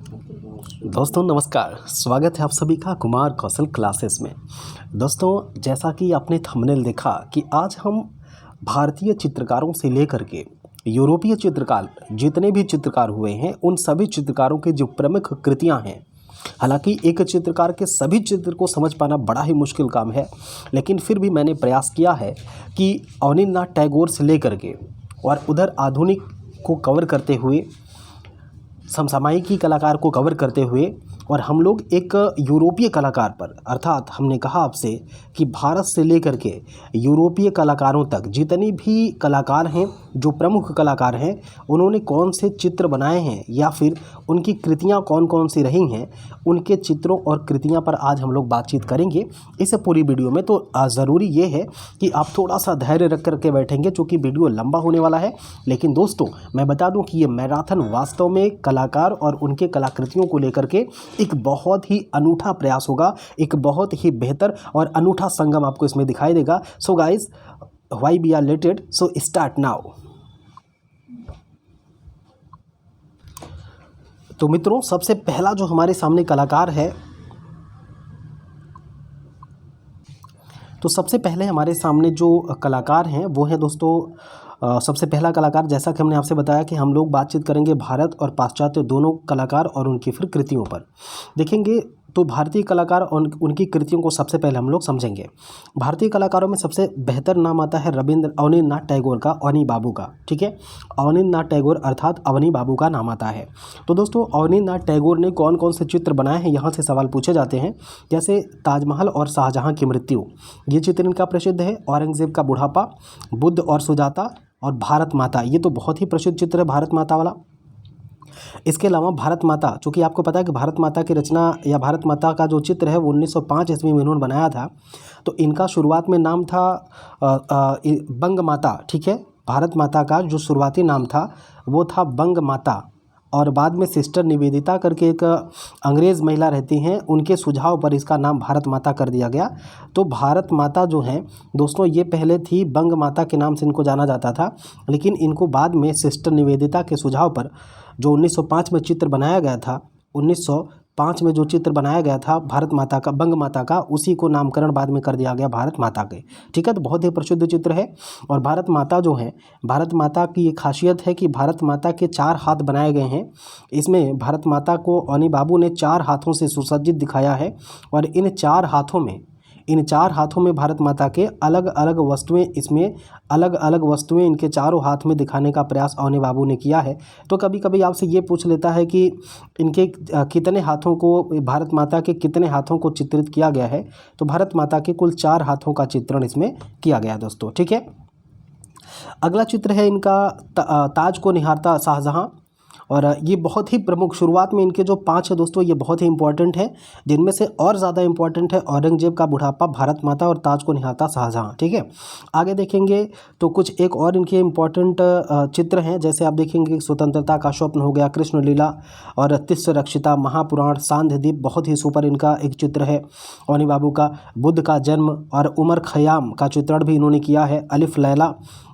दोस्तों नमस्कार, स्वागत है आप सभी का कुमार कौशल क्लासेस में। दोस्तों जैसा कि आपने थंबनेल देखा कि आज हम भारतीय चित्रकारों से लेकर के यूरोपीय चित्रकार जितने भी चित्रकार हुए हैं उन सभी चित्रकारों की जो प्रमुख कृतियां हैं। हालांकि एक चित्रकार के सभी चित्र को समझ पाना बड़ा ही मुश्किल काम है, लेकिन फिर भी मैंने प्रयास किया है कि अवनींद्रनाथ टैगोर से लेकर के और उधर आधुनिक को कवर करते हुए, समसामयिकी कलाकार को कवर करते हुए और हम लोग एक यूरोपीय कलाकार पर, अर्थात हमने कहा आपसे कि भारत से लेकर के यूरोपीय कलाकारों तक जितनी भी कलाकार हैं, जो प्रमुख कलाकार हैं, उन्होंने कौन से चित्र बनाए हैं या फिर उनकी कृतियां कौन कौन सी रही हैं, उनके चित्रों और कृतियां पर आज हम लोग बातचीत करेंगे इस पूरी वीडियो में। तो ज़रूरी ये है कि आप थोड़ा सा धैर्य रख करके बैठेंगे, चूँकि वीडियो लंबा होने वाला है। लेकिन दोस्तों मैं बता दूं कि ये मैराथन वास्तव में कलाकार और उनके कलाकृतियों को लेकर के एक बहुत ही अनूठा प्रयास होगा, एक बहुत ही बेहतर और अनूठा संगम आपको इसमें दिखाई देगा। So guys, why we are late, so start now. तो मित्रों, सबसे पहला जो हमारे सामने कलाकार है, तो सबसे पहले हमारे सामने जो कलाकार हैं वो है दोस्तों, सबसे पहला कलाकार, जैसा कि हमने आपसे बताया कि हम लोग बातचीत करेंगे भारत और पाश्चात्य दोनों कलाकार और उनकी फिर कृतियों पर देखेंगे। तो भारतीय कलाकार और उनकी कृतियों को सबसे पहले हम लोग समझेंगे। भारतीय कलाकारों में सबसे बेहतर नाम आता है अवनींद्रनाथ टैगोर का, अवनी बाबू का। ठीक है, अवनींद्रनाथ टैगोर अर्थात अवनी बाबू का नाम आता है। तो दोस्तों अवनींद्रनाथ टैगोर ने कौन कौन से चित्र बनाए हैं, यहाँ से सवाल पूछे जाते हैं। जैसे ताजमहल और शाहजहाँ की मृत्यु, ये चित्र इनका प्रसिद्ध है। औरंगजेब का बुढ़ापा, बुद्ध और सुजाता और भारत माता, ये तो बहुत ही प्रसिद्ध चित्र है भारत माता वाला। इसके अलावा भारत माता, चूँकि आपको पता है कि भारत माता की रचना या भारत माता का जो चित्र है वो 1905 ईस्वी में इन्होंने बनाया था। तो इनका शुरुआत में नाम था बंग माता। ठीक है, भारत माता का जो शुरुआती नाम था वो था बंग माता, और बाद में सिस्टर निवेदिता करके एक अंग्रेज़ महिला रहती हैं, उनके सुझाव पर इसका नाम भारत माता कर दिया गया। तो भारत माता जो हैं दोस्तों, ये पहले थी बंग माता के नाम से इनको जाना जाता था, लेकिन इनको बाद में सिस्टर निवेदिता के सुझाव पर जो 1905 में चित्र बनाया गया था, 1905 में जो चित्र बनाया गया था भारत माता का, बंग माता का, उसी को नामकरण बाद में कर दिया गया भारत माता के। ठीक है, तो बहुत ही प्रसिद्ध चित्र है। और भारत माता जो है, भारत माता की ये खासियत है कि भारत माता के 4 हाथ बनाए गए हैं। इसमें भारत माता को अवनी बाबू ने 4 हाथों से सुसज्जित दिखाया है, और इन 4 हाथों में भारत माता के अलग अलग वस्तुएं, इसमें अलग अलग वस्तुएं इनके चारों हाथ में दिखाने का प्रयास अवनी बाबू ने किया है। तो कभी कभी आपसे ये पूछ लेता है कि इनके कितने हाथों को, भारत माता के कितने हाथों को चित्रित किया गया है। तो भारत माता के कुल 4 हाथों का चित्रण इसमें किया गया दोस्तों। ठीक है, अगला चित्र है इनका ताज को निहारता शाहजहाँ, और ये बहुत ही प्रमुख, शुरुआत में इनके जो 5 है दोस्तों, ये बहुत ही इंपॉर्टेंट है, जिनमें से और ज़्यादा इंपॉर्टेंट है औरंगजेब का बुढ़ापा, भारत माता और ताज को निहारता शाहजहाँ। ठीक है, आगे देखेंगे तो कुछ एक और इनके इंपॉर्टेंट चित्र हैं। जैसे आप देखेंगे स्वतंत्रता का स्वप्न हो गया, कृष्ण लीला और तिस्र रक्षिता, महापुराण, सांध्यदीप, बहुत ही सुपर इनका एक चित्र है अवनी बाबू का। बुद्ध का जन्म और उमर खयाम का चित्रण भी इन्होंने किया है। अलिफ लैला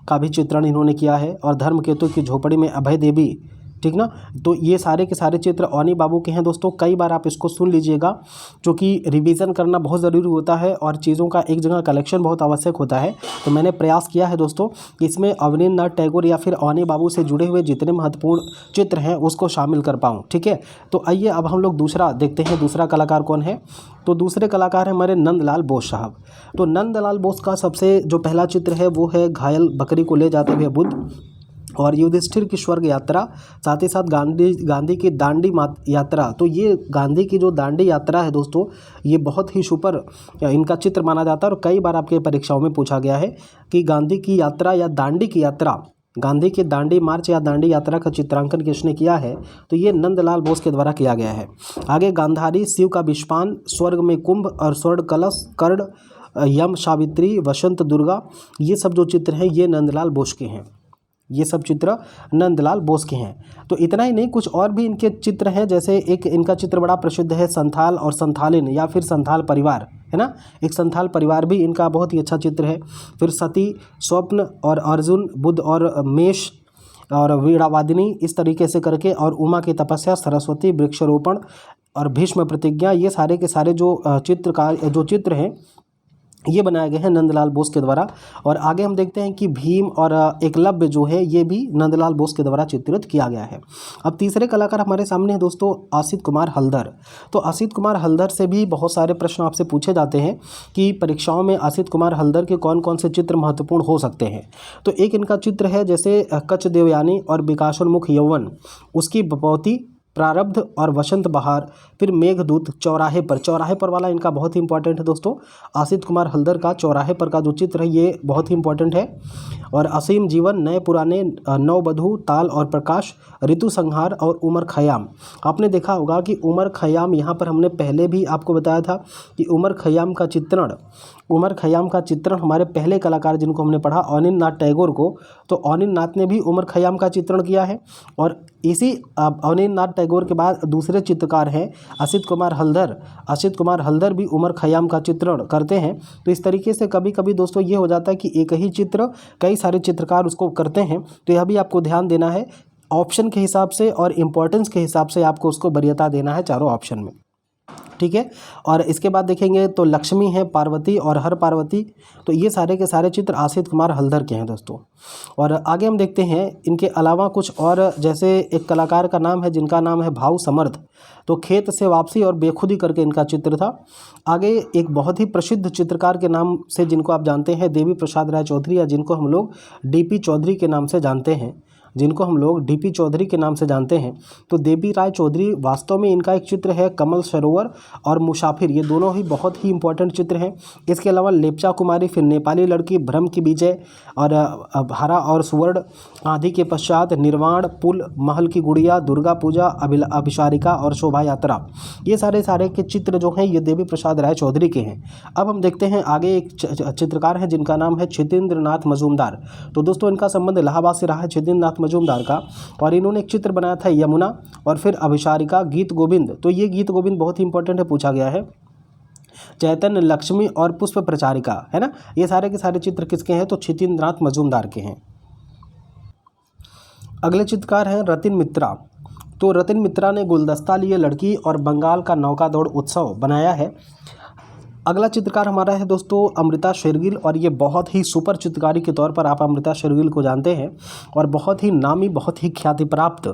का भी चित्रण इन्होंने किया है, और धर्मकेतु की झोपड़ी में अभय देवी। ठीक ना, तो ये सारे के सारे चित्र अवनी बाबू के हैं दोस्तों। कई बार आप इसको सुन लीजिएगा, क्योंकि रिवीजन करना बहुत ज़रूरी होता है और चीज़ों का एक जगह कलेक्शन बहुत आवश्यक होता है। तो मैंने प्रयास किया है दोस्तों कि इसमें अवनींद्रनाथ टैगोर या फिर अवनी बाबू से जुड़े हुए जितने महत्वपूर्ण चित्र हैं उसको शामिल कर पाऊँ। ठीक है, तो आइए अब हम लोग दूसरा देखते हैं, दूसरा कलाकार कौन है। तो दूसरे कलाकार हैं हमारे नंदलाल बोस साहब। तो नंदलाल बोस का सबसे जो पहला चित्र है वो है घायल बकरी को ले जाते हुए बुद्ध, और युधिष्ठिर की स्वर्ग यात्रा, साथ ही साथ गांधी की दांडी यात्रा। तो ये गांधी की जो दांडी यात्रा है दोस्तों, ये बहुत ही सुपर इनका चित्र माना जाता है, और कई बार आपके परीक्षाओं में पूछा गया है कि गांधी की यात्रा या दांडी की यात्रा, गांधी के दांडी मार्च या दांडी यात्रा का चित्रांकन किसने किया है। तो ये नंदलाल बोस के द्वारा किया गया है। आगे गांधारी, शिव का विषपान, स्वर्ग में कुंभ और स्वर्ण कलश, कर्ण, यम सावित्री, वसंत दुर्गा, ये सब जो चित्र हैं ये नंदलाल बोस के हैं। ये सब चित्र नंदलाल बोस के हैं। तो इतना ही नहीं, कुछ और भी इनके चित्र हैं। जैसे एक इनका चित्र बड़ा प्रसिद्ध है, संथाल और संथालिन या फिर संथाल परिवार, है ना, एक संथाल परिवार भी इनका बहुत ही अच्छा चित्र है। फिर सती, स्वप्न और अर्जुन, बुद्ध और मेष, और वीणावादिनी इस तरीके से करके, और उमा की तपस्या, सरस्वती, वृक्षारोपण और भीष्म प्रतिज्ञा, ये सारे के सारे जो चित्र हैं ये बनाए गए हैं नंदलाल बोस के द्वारा। और आगे हम देखते हैं कि भीम और एकलव्य जो है ये भी नंदलाल बोस के द्वारा चित्रित किया गया है। अब तीसरे कलाकार हमारे सामने हैं दोस्तों असित कुमार हल्दर। तो असित कुमार हल्दर से भी बहुत सारे प्रश्न आपसे पूछे जाते हैं कि परीक्षाओं में असित कुमार हल्दर के कौन कौन से चित्र महत्वपूर्ण हो सकते हैं। तो एक इनका चित्र है जैसे कच्छ देवयानी और विकासोन्मुख यौवन, उसकी बपौती, प्रारब्ध और वसंत बहार, फिर मेघदूत, चौराहे पर वाला इनका बहुत ही इंपॉर्टेंट है दोस्तों। असित कुमार हल्दर का चौराहे पर का जो चित्र है ये बहुत ही इंपॉर्टेंट है। और असीम जीवन, नए पुराने, नवबधू, ताल और प्रकाश, ऋतु संहार और उमर खयाम। आपने देखा होगा कि उमर खयाम यहाँ पर हमने पहले भी आपको बताया था कि उमर खयाम का चित्रण हमारे पहले कलाकार जिनको हमने पढ़ा अनिल नाथ टैगोर को, तो अनिल नाथ ने भी उमर खयाम का चित्रण किया है। और इसी अनिल नाथ टैगोर के बाद दूसरे चित्रकार हैं असित कुमार हल्दर भी उमर खयाम का चित्रण करते हैं। तो इस तरीके से कभी कभी दोस्तों ये हो जाता है कि एक ही चित्र कई सारे चित्रकार उसको करते हैं, तो यह भी आपको ध्यान देना है। ऑप्शन के हिसाब से और इम्पोर्टेंस के हिसाब से आपको उसको वरीयता देना है चारों ऑप्शन में, ठीक है। और इसके बाद देखेंगे तो लक्ष्मी है, पार्वती और हर पार्वती, तो ये सारे के सारे चित्र असित कुमार हल्दर के हैं दोस्तों। और आगे हम देखते हैं इनके अलावा कुछ और, जैसे एक कलाकार का नाम है जिनका नाम है भाऊ समर्थ, तो खेत से वापसी और बेखुदी करके इनका चित्र था। आगे एक बहुत ही प्रसिद्ध चित्रकार के नाम से जिनको आप जानते हैं देवी प्रसाद राय चौधरी, या जिनको हम लोग डीपी चौधरी के नाम से जानते हैं, तो देवी राय चौधरी वास्तव में इनका एक चित्र है कमल सरोवर और मुसाफिर, ये दोनों ही बहुत ही इंपॉर्टेंट चित्र हैं। इसके अलावा लेप्चा कुमारी, फिर नेपाली लड़की, भ्रम की विजय और हरा और सुवर्ण, आंधी के पश्चात, निर्वाण, पुल, महल की गुड़िया, दुर्गा पूजा, अभिसारिका और शोभा यात्रा, ये सारे के चित्र जो हैं ये देवी प्रसाद राय चौधरी के हैं। अब हम देखते हैं आगे एक चित्रकार हैं जिनका नाम है छितेंद्र नाथ मजूमदार। तो दोस्तों इनका संबंध इलाहाबाद से रहा है छितेंद्र नाथ मजूमदार का, और इन्होंने एक चित्र बनाया था यमुना और फिर अभिसारिका, गीत गोविंद, तो ये गीत गोविंद बहुत ही इंपॉर्टेंट है, पूछा गया है। चैतन्य लक्ष्मी और पुष्प प्रचारिका, है ना, ये सारे के सारे चित्र किसके हैं, तो छितेंद्र नाथ मजूमदार के हैं। अगले चित्रकार हैं रतिन मित्रा। तो रतिन मित्रा ने गुलदस्ता लिए लड़की और बंगाल का नौका दौड़ उत्सव बनाया है। अगला चित्रकार हमारा है दोस्तों अमृता शेरगिल, और ये बहुत ही सुपर चित्रकारी के तौर पर आप अमृता शेरगिल को जानते हैं, और बहुत ही नामी, बहुत ही ख्याति प्राप्त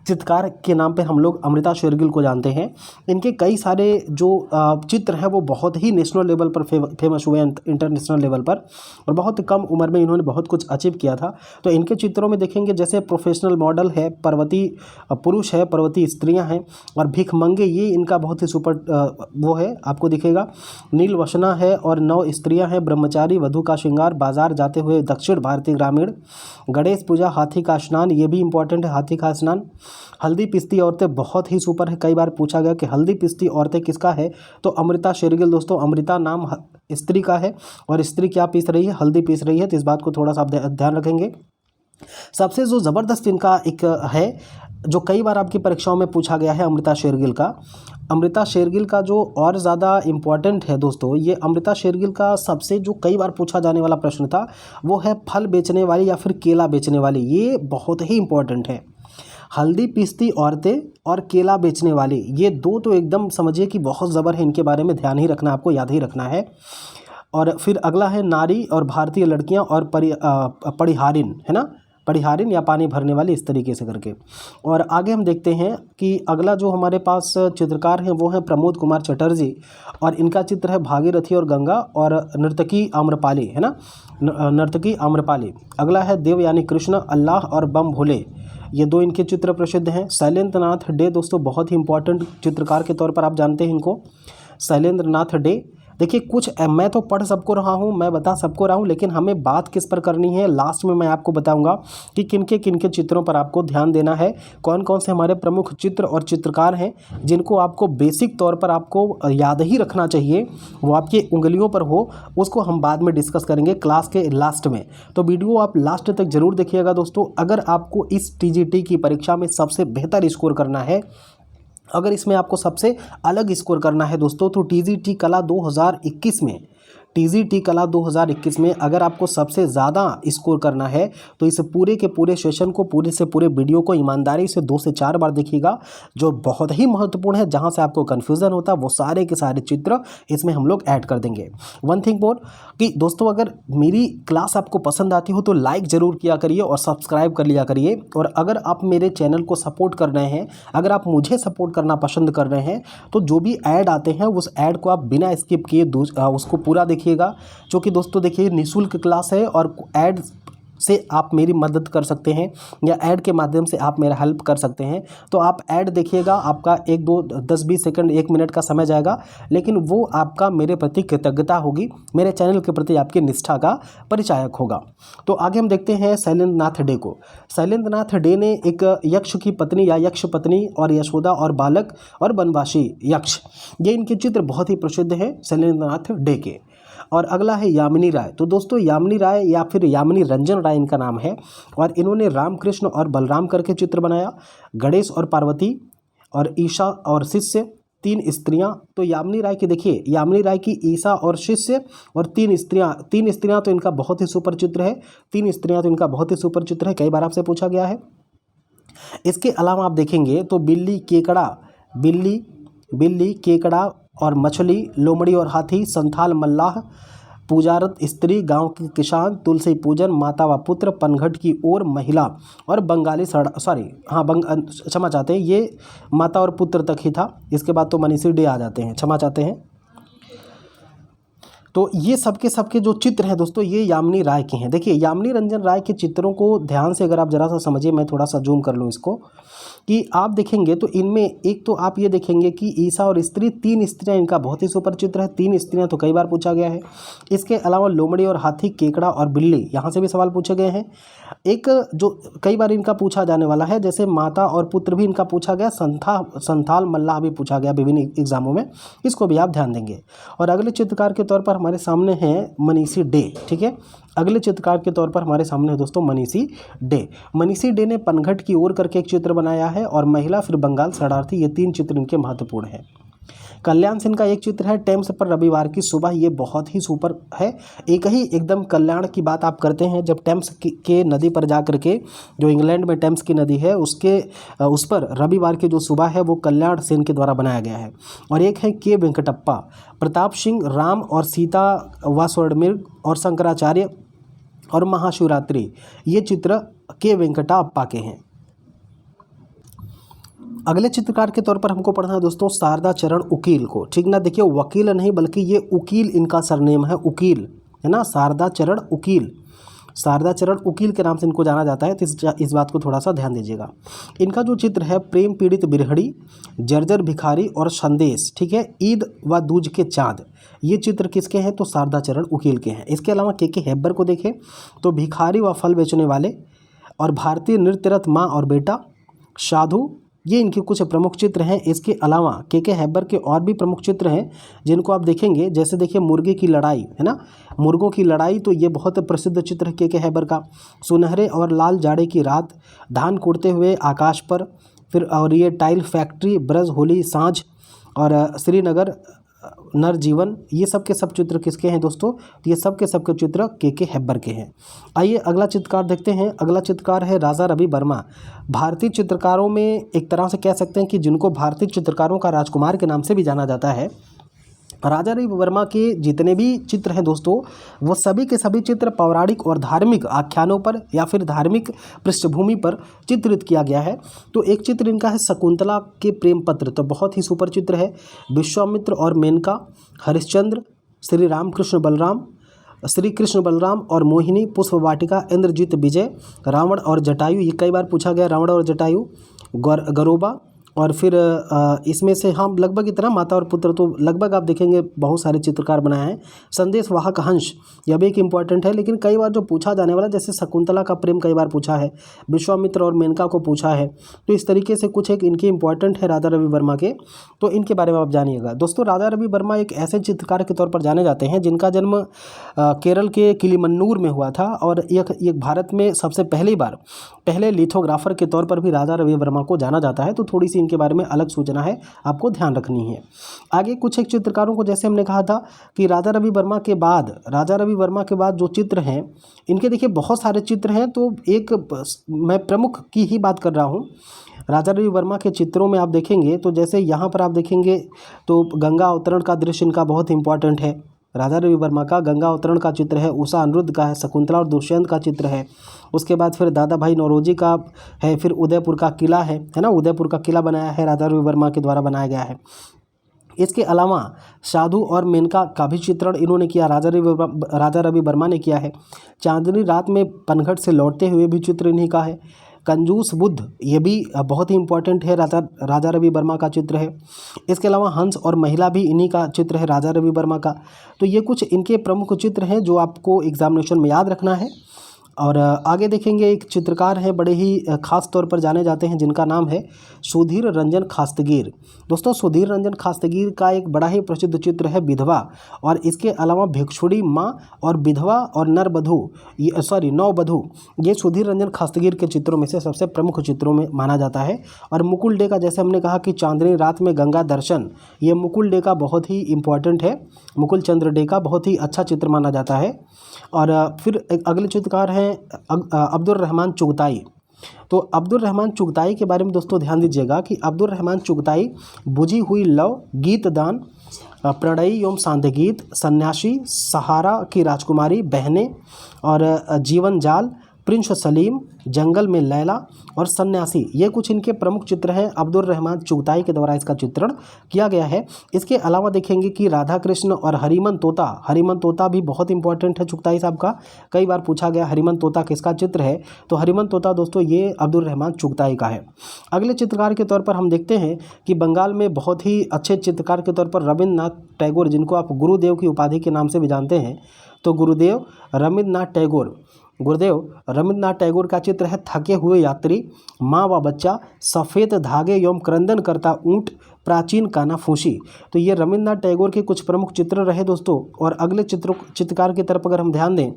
चित्रकार के नाम पे हम लोग अमृता शेरगिल को जानते हैं। इनके कई सारे जो चित्र हैं वो बहुत ही नेशनल लेवल पर फेमस हुए, इंटरनेशनल लेवल पर, और बहुत कम उम्र में इन्होंने बहुत कुछ अचीव किया था। तो इनके चित्रों में देखेंगे जैसे प्रोफेशनल मॉडल है, पर्वती पुरुष है, पर्वती स्त्रियाँ हैं, और भिखमंगे, ये इनका बहुत ही सुपर वो है, आपको दिखेगा। नील वसना है और 9 स्त्रियां हैं, ब्रह्मचारी, वधु का श्रृंगार, बाजार जाते हुए दक्षिण भारतीय ग्रामीण, गणेश पूजा, हाथी का स्नान, ये भी इंपॉर्टेंट है, हाथी का स्नान। हल्दी पिसती औरतें बहुत ही सुपर है, कई बार पूछा गया कि हल्दी पिसती औरतें किसका है, तो अमृता शेरगिल दोस्तों, अमृता नाम स्त्री का है, और स्त्री क्या पीस रही है, हल्दी पीस रही है, तो इस बात को थोड़ा सा आप ध्यान रखेंगे। सबसे जो ज़बरदस्त इनका एक है जो कई बार आपकी परीक्षाओं में पूछा गया है अमृता शेरगिल का जो और ज़्यादा इम्पॉर्टेंट है दोस्तों, ये अमृता शेरगिल का सबसे जो कई बार पूछा जाने वाला प्रश्न था वो है फल बेचने वाली या फिर केला बेचने वाली, ये बहुत ही इम्पॉर्टेंट है। हल्दी पीसती औरतें और केला बेचने वाली, ये दो तो एकदम समझिए कि बहुत ज़बर है, इनके बारे में ध्यान ही रखना, आपको याद ही रखना है। और फिर अगला है नारी और भारतीय लड़कियां और पढ़िहारिन, है ना, पढ़िहारिन या पानी भरने वाली, इस तरीके से करके। और आगे हम देखते हैं कि अगला जो हमारे पास चित्रकार हैं वो हैं प्रमोद कुमार चटर्जी, और इनका चित्र है भागीरथी और गंगा और नर्तकी आम्रपाली, है ना, नर्तकी आम्रपाली। अगला है देवयानी कृष्ण, अल्लाह और बम भोले, ये दो इनके चित्र प्रसिद्ध हैं। शैलेंद्र नाथ डे दोस्तों बहुत ही इंपॉर्टेंट चित्रकार के तौर पर आप जानते हैं इनको, शैलेंद्र नाथ डे। देखिए कुछ मैं तो पढ़ सबको रहा हूँ, मैं बता सबको रहा हूँ, लेकिन हमें बात किस पर करनी है लास्ट में मैं आपको बताऊंगा कि किनके चित्रों पर आपको ध्यान देना है, कौन कौन से हमारे प्रमुख चित्र और चित्रकार हैं जिनको आपको बेसिक तौर पर आपको याद ही रखना चाहिए, वो आपकी उंगलियों पर हो, उसको हम बाद में डिस्कस करेंगे क्लास के लास्ट में। तो वीडियो आप लास्ट तक जरूर देखिएगा दोस्तों। अगर आपको इस TGT की परीक्षा में सबसे बेहतर स्कोर करना है, अगर इसमें आपको सबसे अलग स्कोर करना है दोस्तों, तो TGT कला 2021 में टीजीटी कला 2021 में अगर आपको सबसे ज़्यादा स्कोर करना है तो इस पूरे के पूरे सेशन को, पूरे से पूरे वीडियो को ईमानदारी से 2 से 4 बार देखिएगा। जो बहुत ही महत्वपूर्ण है, जहां से आपको कन्फ्यूज़न होता है वो सारे के सारे चित्र इसमें हम लोग ऐड कर देंगे। वन थिंग मोर कि दोस्तों, अगर मेरी क्लास आपको पसंद आती हो तो लाइक ज़रूर किया करिए और सब्सक्राइब कर लिया करिए। और अगर आप मेरे चैनल को सपोर्ट कर रहे हैं, अगर आप मुझे सपोर्ट करना पसंद कर रहे हैं, तो जो भी ऐड आते हैं उस ऐड को आप बिना स्किप किए उसको पूरा देखिएगा। जो कि दोस्तों देखिए, निःशुल्क क्लास है और ऐड से आप मेरी मदद कर सकते हैं या ऐड के माध्यम से आप मेरा हेल्प कर सकते हैं। तो आप ऐड देखिएगा, आपका 1, 2, 10, 20 सेकंड, 1 मिनट का समय जाएगा, लेकिन वो आपका मेरे प्रति कृतज्ञता होगी, मेरे चैनल के प्रति आपकी निष्ठा का परिचायक होगा। तो आगे हम देखते हैं शैलेंद्र नाथ डे को। शैलेंद्र नाथ डे ने एक यक्ष की पत्नी या यक्ष पत्नी और यशोदा और बालक और बनवासी यक्ष, ये इनके चित्र बहुत ही प्रसिद्ध हैं शैलेंद्र नाथ डे के। और अगला है यामिनी राय। तो दोस्तों, यामिनी राय या फिर यामिनी रंजन राय इनका नाम है और इन्होंने रामकृष्ण और बलराम करके चित्र बनाया, गणेश और पार्वती और ईशा और शिष्य, 3 स्त्रियां। तो यामिनी राय की देखिए, यामिनी राय की ईशा और शिष्य और 3 स्त्रियां तो इनका बहुत ही सुपर चित्र है। 3 स्त्रियां तो इनका बहुत ही सुपर चित्र है, कई बार आपसे पूछा गया है। इसके अलावा आप देखेंगे तो बिल्ली केकड़ा और मछली, लोमड़ी और हाथी, संथाल मल्लाह, पूजारत स्त्री, गांव के किसान, तुलसी पूजन, माता व पुत्र, पनघट की ओर महिला और बंगाली क्षमा चाहते हैं, ये माता और पुत्र तक ही था। इसके बाद तो मनीषी डे आ जाते हैं, क्षमा चाहते हैं। तो ये सबके जो चित्र हैं दोस्तों, ये यामिनी राय के हैं। देखिए, यामिनी रंजन राय के चित्रों को ध्यान से अगर आप ज़रा सा समझिए, मैं थोड़ा सा जूम कर लूँ इसको, कि आप देखेंगे तो इनमें एक तो आप ये देखेंगे कि ईसा और स्त्री, 3 स्त्रियां इनका बहुत ही सुपर चित्र है। 3 स्त्रियां तो कई बार पूछा गया है। इसके अलावा लोमड़ी और हाथी, केकड़ा और बिल्ली, यहाँ से भी सवाल पूछे गए हैं। एक जो कई बार इनका पूछा जाने वाला है, जैसे माता और पुत्र भी इनका पूछा गया, संथाल मल्लाह भी पूछा गया विभिन्न एग्जामों में, इसको भी आप ध्यान देंगे। और अगले चित्रकार के तौर पर हमारे सामने हैं मनीषी डे। ठीक है, अगले चित्रकार के तौर पर हमारे सामने है दोस्तों मनीषी डे। मनीषी डे ने पनघट की ओर करके एक चित्र बनाया है और महिला, फिर बंगाल शरणार्थी, ये 3 चित्र इनके महत्वपूर्ण हैं। कल्याण सिंह का एक चित्र है टेम्स पर रविवार की सुबह, ये बहुत ही सुपर है। एक ही एकदम कल्याण की बात आप करते हैं जब टेम्स के नदी पर जा करके, जो इंग्लैंड में टेम्स की नदी है उस पर रविवार की जो सुबह है वो कल्याण सिंह के द्वारा बनाया गया है। और एक है के वेंकटप्पा, प्रताप सिंह, राम और सीता व स्वर्णमृग और शंकराचार्य और महाशिवरात्रि, ये चित्र के वेंकटप्पा के हैं। अगले चित्रकार के तौर पर हमको पढ़ना है दोस्तों शारदा चरण उकील को। ठीक ना, देखिए वकील नहीं बल्कि ये उकील इनका सरनेम है, उकील है ना, शारदा चरण उकील। शारदा चरण उकील के नाम से इनको जाना जाता है, तो इस बात को थोड़ा सा ध्यान दीजिएगा। इनका जो चित्र है प्रेम पीड़ित बिरहड़ी, जर्जर भिखारी और संदेश, ठीक है, ईद व दूज के चाँद, ये चित्र किसके हैं? तो शारदा चरण उकील के हैं। इसके अलावा के हेब्बर को देखें तो भिखारी व फल बेचने वाले और भारतीय नृत्यरत माँ और बेटा, साधु, ये इनके कुछ प्रमुख चित्र हैं। इसके अलावा के हेब्बर के और भी प्रमुख चित्र हैं जिनको आप देखेंगे, जैसे देखिए मुर्गे की लड़ाई है ना, मुर्गों की लड़ाई, तो ये बहुत प्रसिद्ध चित्र है के हेब्बर का। सुनहरे और लाल जाड़े की रात, धान कुड़ते हुए आकाश पर, फिर और ये टाइल फैक्ट्री, ब्रज होली सांझ और श्रीनगर नरजीवन, ये सब के सब चित्र किसके हैं दोस्तों? ये सब के चित्र के हेब्बर के हैं। आइए अगला चित्रकार देखते हैं। अगला चित्रकार है राजा रवि वर्मा। भारतीय चित्रकारों में एक तरह से कह सकते हैं कि जिनको भारतीय चित्रकारों का राजकुमार के नाम से भी जाना जाता है। राजा रवि वर्मा के जितने भी चित्र हैं दोस्तों, वो सभी के सभी चित्र पौराणिक और धार्मिक आख्यानों पर या फिर धार्मिक पृष्ठभूमि पर चित्रित किया गया है। तो एक चित्र इनका है शकुंतला के प्रेम पत्र, तो बहुत ही सुपर चित्र है। विश्वामित्र और मेनका, हरिश्चंद्र, श्री कृष्ण बलराम और मोहिनी, पुष्प वाटिका, इंद्रजीत विजय, रावण और जटायु, ये कई बार पूछा गया, रावण और जटायु, गरोबा, और फिर इसमें से हम लगभग इतना माता और पुत्र, तो लगभग आप देखेंगे बहुत सारे चित्रकार बनाए हैं। संदेश वाहक हंस, यह भी एक इम्पॉर्टेंट है, लेकिन कई बार जो पूछा जाने वाला, जैसे शकुंतला का प्रेम कई बार पूछा है, विश्वामित्र और मेनका को पूछा है, तो इस तरीके से कुछ एक इनके इंपॉर्टेंट है राजा रवि वर्मा के, तो इनके बारे में आप जानिएगा। दोस्तों राजा रवि वर्मा एक ऐसे चित्रकार के तौर पर जाने जाते हैं जिनका जन्म केरल के किलीमन्नूर में हुआ था, और एक भारत में सबसे पहले लिथोग्राफर के तौर पर भी राजा रवि वर्मा को जाना जाता है। तो थोड़ी सी इनके बारे में अलग सूचना है, आपको ध्यान रखनी है। आगे कुछ एक चित्रकारों को, जैसे हमने कहा था कि राजा रवि वर्मा के बाद जो चित्र हैं इनके देखिए बहुत सारे चित्र हैं, तो एक मैं प्रमुख की ही बात कर रहा हूँ। राजा रवि वर्मा के चित्रों में आप देखेंगे तो जैसे यहाँ पर आप देखेंगे तो गंगा अवतरण का दृश्य इनका बहुत इंपॉर्टेंट है। राजा रवि वर्मा का गंगा अवतरण का चित्र है, उषा अनिरुद्ध का है, शकुंतला और दुष्यंत का चित्र है। उसके बाद फिर दादा भाई नौरोजी का है, फिर उदयपुर का किला है ना, उदयपुर का किला बनाया है राजा रवि वर्मा के द्वारा बनाया गया है। इसके अलावा साधु और मेनका का भी चित्रण इन्होंने किया, राजा रवि वर्मा ने किया है। चांदनी रात में पनघट से लौटते हुए भी चित्र इन्हीं का है। कंजूस बुद्ध, ये भी बहुत ही इंपॉर्टेंट है, राजा रवि वर्मा का चित्र है। इसके अलावा हंस और महिला भी इन्हीं का चित्र है, राजा रवि वर्मा का। तो ये कुछ इनके प्रमुख चित्र हैं जो आपको एग्जामिनेशन में याद रखना है। और आगे देखेंगे एक चित्रकार हैं, बड़े ही खास तौर पर जाने जाते हैं, जिनका नाम है सुधीर रंजन खास्तगीर। दोस्तों सुधीर रंजन खास्तगीर का एक बड़ा ही प्रसिद्ध चित्र है विधवा, और इसके अलावा भिक्षुड़ी माँ और विधवा और नववधू, ये सुधीर रंजन खास्तगीर के चित्रों में से सबसे प्रमुख चित्रों में माना जाता है। और मुकुल डे का, जैसे हमने कहा कि चांदनी रात में गंगा दर्शन, ये मुकुल डे का बहुत ही इम्पॉर्टेंट है, मुकुल चंद्र डे का बहुत ही अच्छा चित्र माना जाता है। और फिर एक अगले चित्रकार हैं अब्दुल रहमान चुगताई। तो अब्दुल रहमान चुगताई के बारे में दोस्तों ध्यान दीजिएगा कि अब्दुल रहमान चुगताई बुझी हुई लव, गीत दान, प्रणयी एवं सांध्य गीत, सन्यासी, सहारा की राजकुमारी, बहनें और जीवन जाल, प्रिंस सलीम, जंगल में लैला और सन्यासी, ये कुछ इनके प्रमुख चित्र हैं। अब्दुल रहमान चुगताई के द्वारा इसका चित्रण किया गया है। इसके अलावा देखेंगे कि राधा कृष्ण और हरिमन तोता भी बहुत इंपॉर्टेंट है चुगताई साहब का, कई बार पूछा गया हरिमन तोता किसका चित्र है, तो हरिमन तोता दोस्तों ये अब्दुल रहमान चुगताई का है। अगले चित्रकार के तौर पर हम देखते हैं कि बंगाल में बहुत ही अच्छे चित्रकार के तौर पर रविन्द्रनाथ टैगोर, जिनको आप गुरुदेव की उपाधि के नाम से भी जानते हैं, तो गुरुदेव रविन्द्रनाथ टैगोर का चित्र है थके हुए यात्री, माँ व बच्चा, सफ़ेद धागे एवं क्रंदन करता ऊँट, प्राचीन कानाफूसी। तो ये रविन्द्रनाथ टैगोर के कुछ प्रमुख चित्र रहे दोस्तों। और अगले चित्रकार की तरफ अगर हम ध्यान दें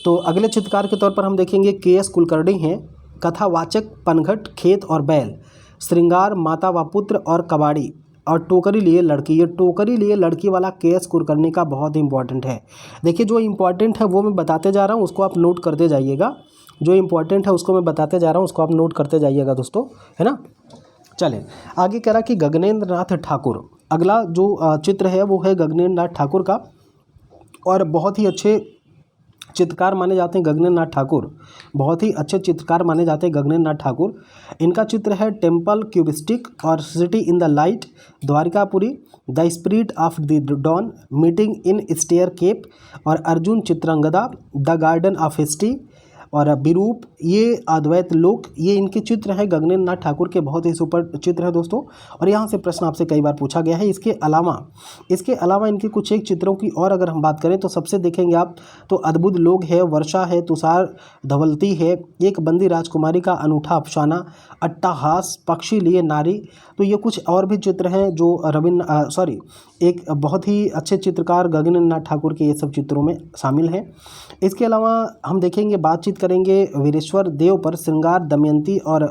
तो अगले चित्रकार के तौर पर हम देखेंगे के.एस. कुलकर्णी हैं। कथावाचक, पनघट, खेत और बैल, श्रृंगार, माता व पुत्र और कबाड़ी, और टोकरी लिए लड़की। ये टोकरी लिए लड़की वाला के.एस. कुलकर्णी का बहुत इंपॉर्टेंट है। देखिए जो इंपॉर्टेंट है वो मैं बताते जा रहा हूँ, उसको आप नोट करते जाइएगा। जो इंपॉर्टेंट है उसको मैं बताते जा रहा हूँ, उसको आप नोट करते जाइएगा दोस्तों, है ना। चलें आगे कह रहा कि गगनेंद्र नाथ ठाकुर, अगला जो चित्र है वो है गगनेंद्र नाथ ठाकुर का, और बहुत ही अच्छे चित्रकार माने जाते हैं गगनेंद्र नाथ ठाकुर, बहुत ही अच्छे चित्रकार माने जाते हैं गगनेंद्र नाथ ठाकुर। इनका चित्र है टेम्पल क्यूबिस्टिक और city in the light, Dwarikapuri, the spirit of the dawn, meeting in staircase और Arjun Chitrangada, the garden of history और विरूप, ये अद्वैत लोक, ये इनके चित्र हैं गगनेंद्र नाथ ठाकुर के, बहुत ही सुपर चित्र है दोस्तों। और यहाँ से प्रश्न आपसे कई बार पूछा गया है। इसके अलावा इनके कुछ एक चित्रों की और अगर हम बात करें तो सबसे देखेंगे आप तो अद्भुत लोग है, वर्षा है, तुषार धवलती है, एक बंदी राजकुमारी का अनूठा अफसाना, अट्टाहास, पक्षी लिए नारी। तो ये कुछ और भी चित्र हैं जो एक बहुत ही अच्छे चित्रकार गगनेंद्र नाथ ठाकुर के ये सब चित्रों में शामिल हैं। इसके अलावा हम देखेंगे, बातचीत करेंगे वीरेश्वर देव पर, श्रृंगार, दमयंती और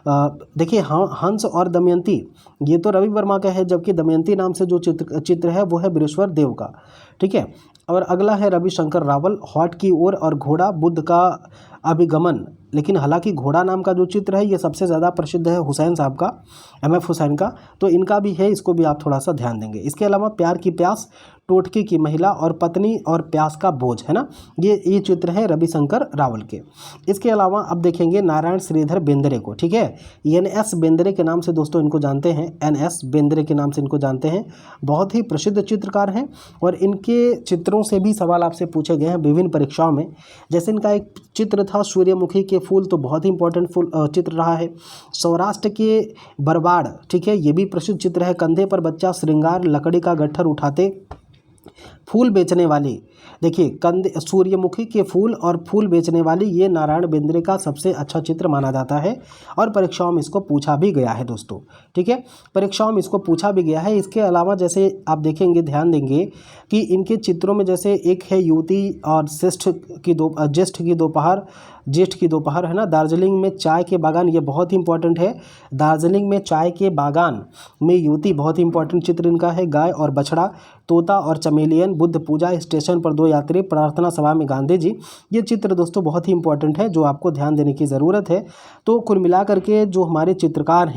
देखिए हंस और दमयंती ये तो रवि वर्मा का है, जबकि दमयंती नाम से जो चित्र है वो है वीरेश्वर देव का, ठीक है। और अगला है रविशंकर रावल, हॉट की ओर और घोड़ा, बुद्ध का अभिगमन। लेकिन हालांकि घोड़ा नाम का जो चित्र है ये सबसे ज़्यादा प्रसिद्ध है हुसैन साहब का, एम.एफ. हुसैन का, तो इनका भी है, इसको भी आप थोड़ा सा ध्यान देंगे। इसके अलावा प्यार की प्यास, टोटके की महिला और पत्नी और प्यास का बोझ, है ना, ये चित्र है रविशंकर रावल के। इसके अलावा अब देखेंगे नारायण श्रीधर बेंद्रे को, ठीक है, एन.एस. बेंद्रे के नाम से दोस्तों इनको जानते हैं, एन.एस. बेंद्रे के नाम से इनको जानते हैं, बहुत ही प्रसिद्ध चित्रकार हैं। और इनके चित्रों से भी सवाल आपसे पूछे गए हैं विभिन्न परीक्षाओं में। जैसे इनका एक चित्र था सूर्यमुखी के फूल, तो बहुत ही इंपॉर्टेंट चित्र रहा है। सौराष्ट्र के बरवाड़, ठीक है, ये भी प्रसिद्ध चित्र है। कंधे पर बच्चा, श्रृंगार, लकड़ी का गट्ठर उठाते, फूल बेचने वाली, देखिए कंद सूर्यमुखी के फूल और फूल बेचने वाली, ये नारायण बेंद्रे का सबसे अच्छा चित्र माना जाता है और परीक्षाओं में इसको पूछा भी गया है दोस्तों। ठीक है, परीक्षाओं में इसको पूछा भी गया है। इसके अलावा जैसे आप देखेंगे, ध्यान देंगे कि इनके चित्रों में जैसे एक है युवती और ज्येष्ठ की दोपहर है ना, दार्जिलिंग में चाय के बागान, ये बहुत ही इंपॉर्टेंट है। दार्जिलिंग में चाय के बागान में युवती, बहुत ही इंपॉर्टेंट चित्र इनका है। गाय और बछड़ा, तोता और चमेलियन, बुद्ध पूजा, स्टेशन पर 2 यात्री, प्रार्थना सभा में गांधी जी, ये चित्र दोस्तों बहुत ही इंपॉर्टेंट है जो आपको ध्यान देने की ज़रूरत है। तो कुल मिलाकर के जो हमारे चित्रकार